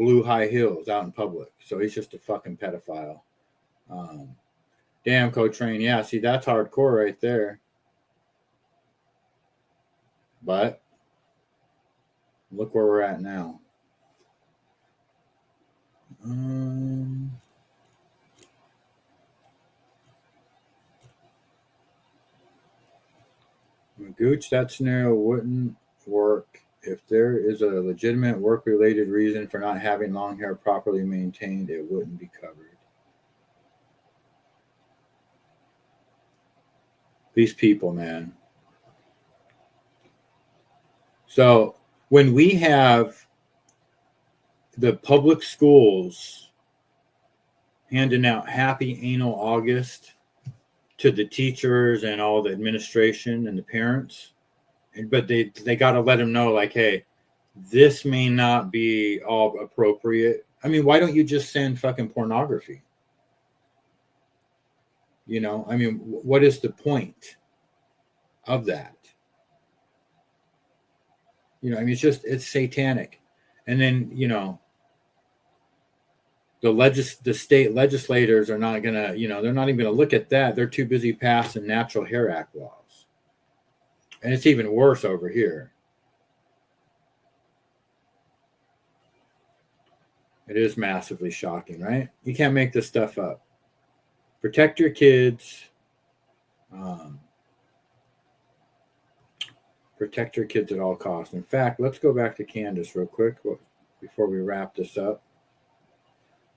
Blue high heels out in public. So he's just a fucking pedophile. Damn, Cotrain. Yeah, see, that's hardcore right there. But look where we're at now. Gooch, that scenario wouldn't work. If there is a legitimate work-related reason for not having long hair properly maintained, it wouldn't be covered. These people, man. So when we have the public schools handing out happy anal August to the teachers and all the administration and the parents, but they got to let them know, like, hey, this may not be all appropriate. I mean, why don't you just send fucking pornography? You know, I mean, what is the point of that? You know, I mean, it's satanic. And then, you know, the state legislators are not gonna, you know, they're not even gonna look at that. They're too busy passing Natural Hair Act laws. And it's even worse over here. It is massively shocking, right? You can't make this stuff up. Protect your kids. Protect your kids at all costs. In fact, let's go back to Candace real quick before we wrap this up.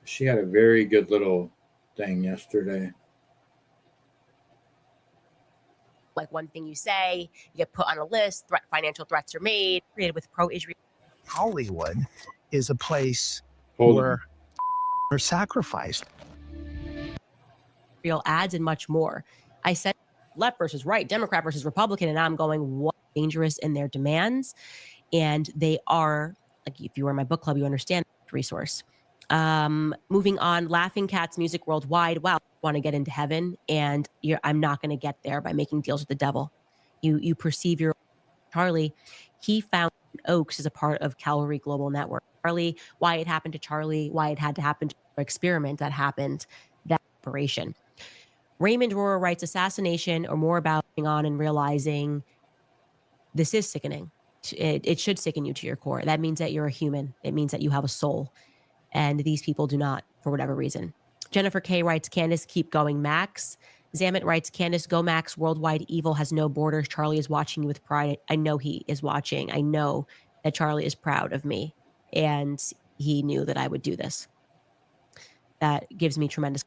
She had a very good little thing yesterday. Like one thing you say, you get put on a list, financial threats are made, created with pro-Israel. Hollywood is a place Hold where are sacrificed. Real ads and much more. I said left versus right, Democrat versus Republican, and I'm going, what dangerous in their demands. And they are, like, if you were in my book club, you understand the resource. Moving on, Laughing Cats Music Worldwide. Wow, want to get into heaven, and I'm not going to get there by making deals with the devil. You perceive your Charlie. He found Oaks as a part of Calvary Global Network. Charlie, why it happened to Charlie, why it had to happen to the experiment that happened, that operation. Raymond Rohrer writes, assassination or more about going on and realizing this is sickening. It should sicken you to your core. That means that you're a human. It means that you have a soul. And these people do not, for whatever reason. Jennifer K writes, Candace, keep going, Max. Zamet writes, Candace, go, Max. Worldwide evil has no borders. Charlie is watching you with pride. I know he is watching. I know that Charlie is proud of me. And he knew that I would do this. That gives me tremendous.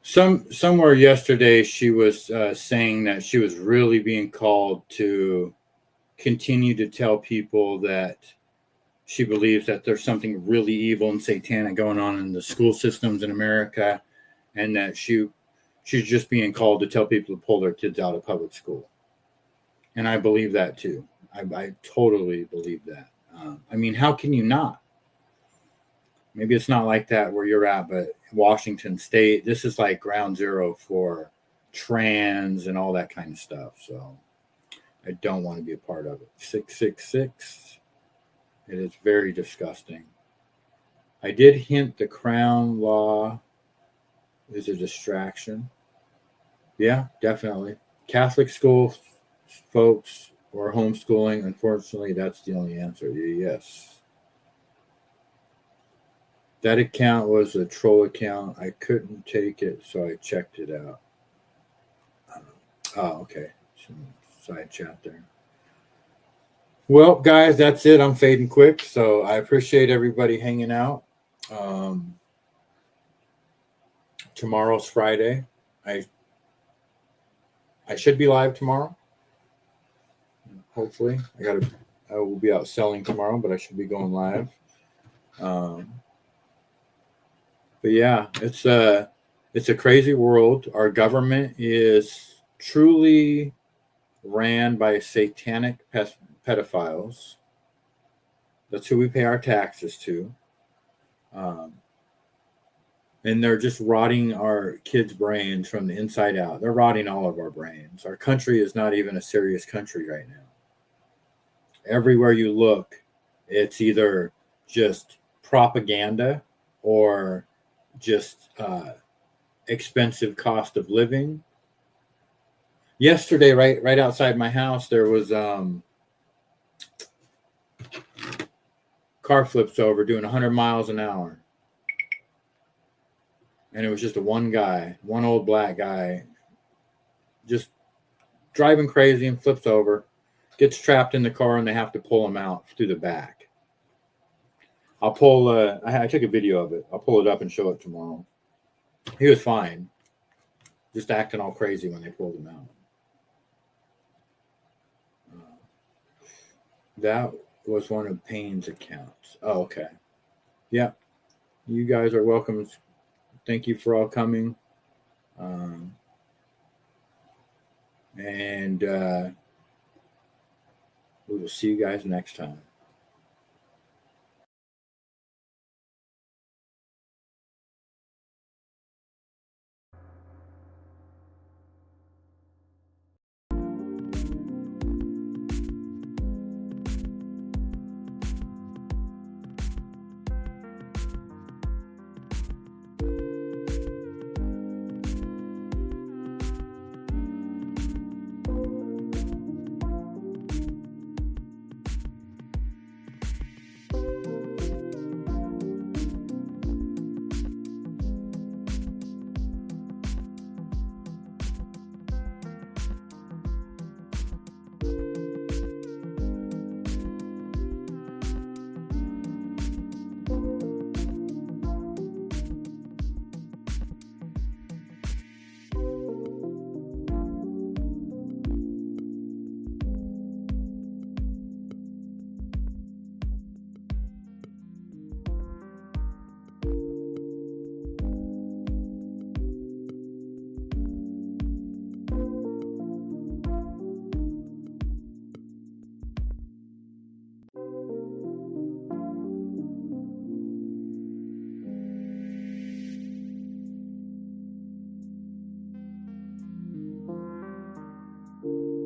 Somewhere yesterday, she was saying that she was really being called to continue to tell people that she believes that there's something really evil and satanic going on in the school systems in America, and that she's just being called to tell people to pull their kids out of public school. And I believe that too. I totally believe that. I mean, how can you not? Maybe it's not like that where you're at, but Washington State, this is like ground zero for trans and all that kind of stuff. So I don't want to be a part of it. 666. It is very disgusting. I did hint the Crown law is a distraction. Yeah, definitely. Catholic school folks or homeschooling, unfortunately, that's the only answer. Yes. That account was a troll account. I couldn't take it, so I checked it out. Oh, okay. Some side chat there. Well, guys, that's it. I'm fading quick, so I appreciate everybody hanging out. Tomorrow's Friday. I should be live tomorrow. Hopefully, I will be out selling tomorrow, but I should be going live. But yeah, it's a crazy world. Our government is truly ran by satanic pedophiles. That's who we pay our taxes to. And they're just rotting our kids' brains from the inside out. They're rotting all of our brains. Our country is not even a serious country right now. Everywhere you look, it's either just propaganda or just expensive cost of living. Yesterday, right outside my house, there was car flips over doing 100 miles an hour. And it was just one old black guy, just driving crazy and flips over, gets trapped in the car, and they have to pull him out through the back. I'll pull, I took a video of it. I'll pull it up and show it tomorrow. He was fine, just acting all crazy when they pulled him out. That was one of Payne's accounts. Oh, okay. Yeah. You guys are welcome. Thank you for all coming. And we will see you guys next time.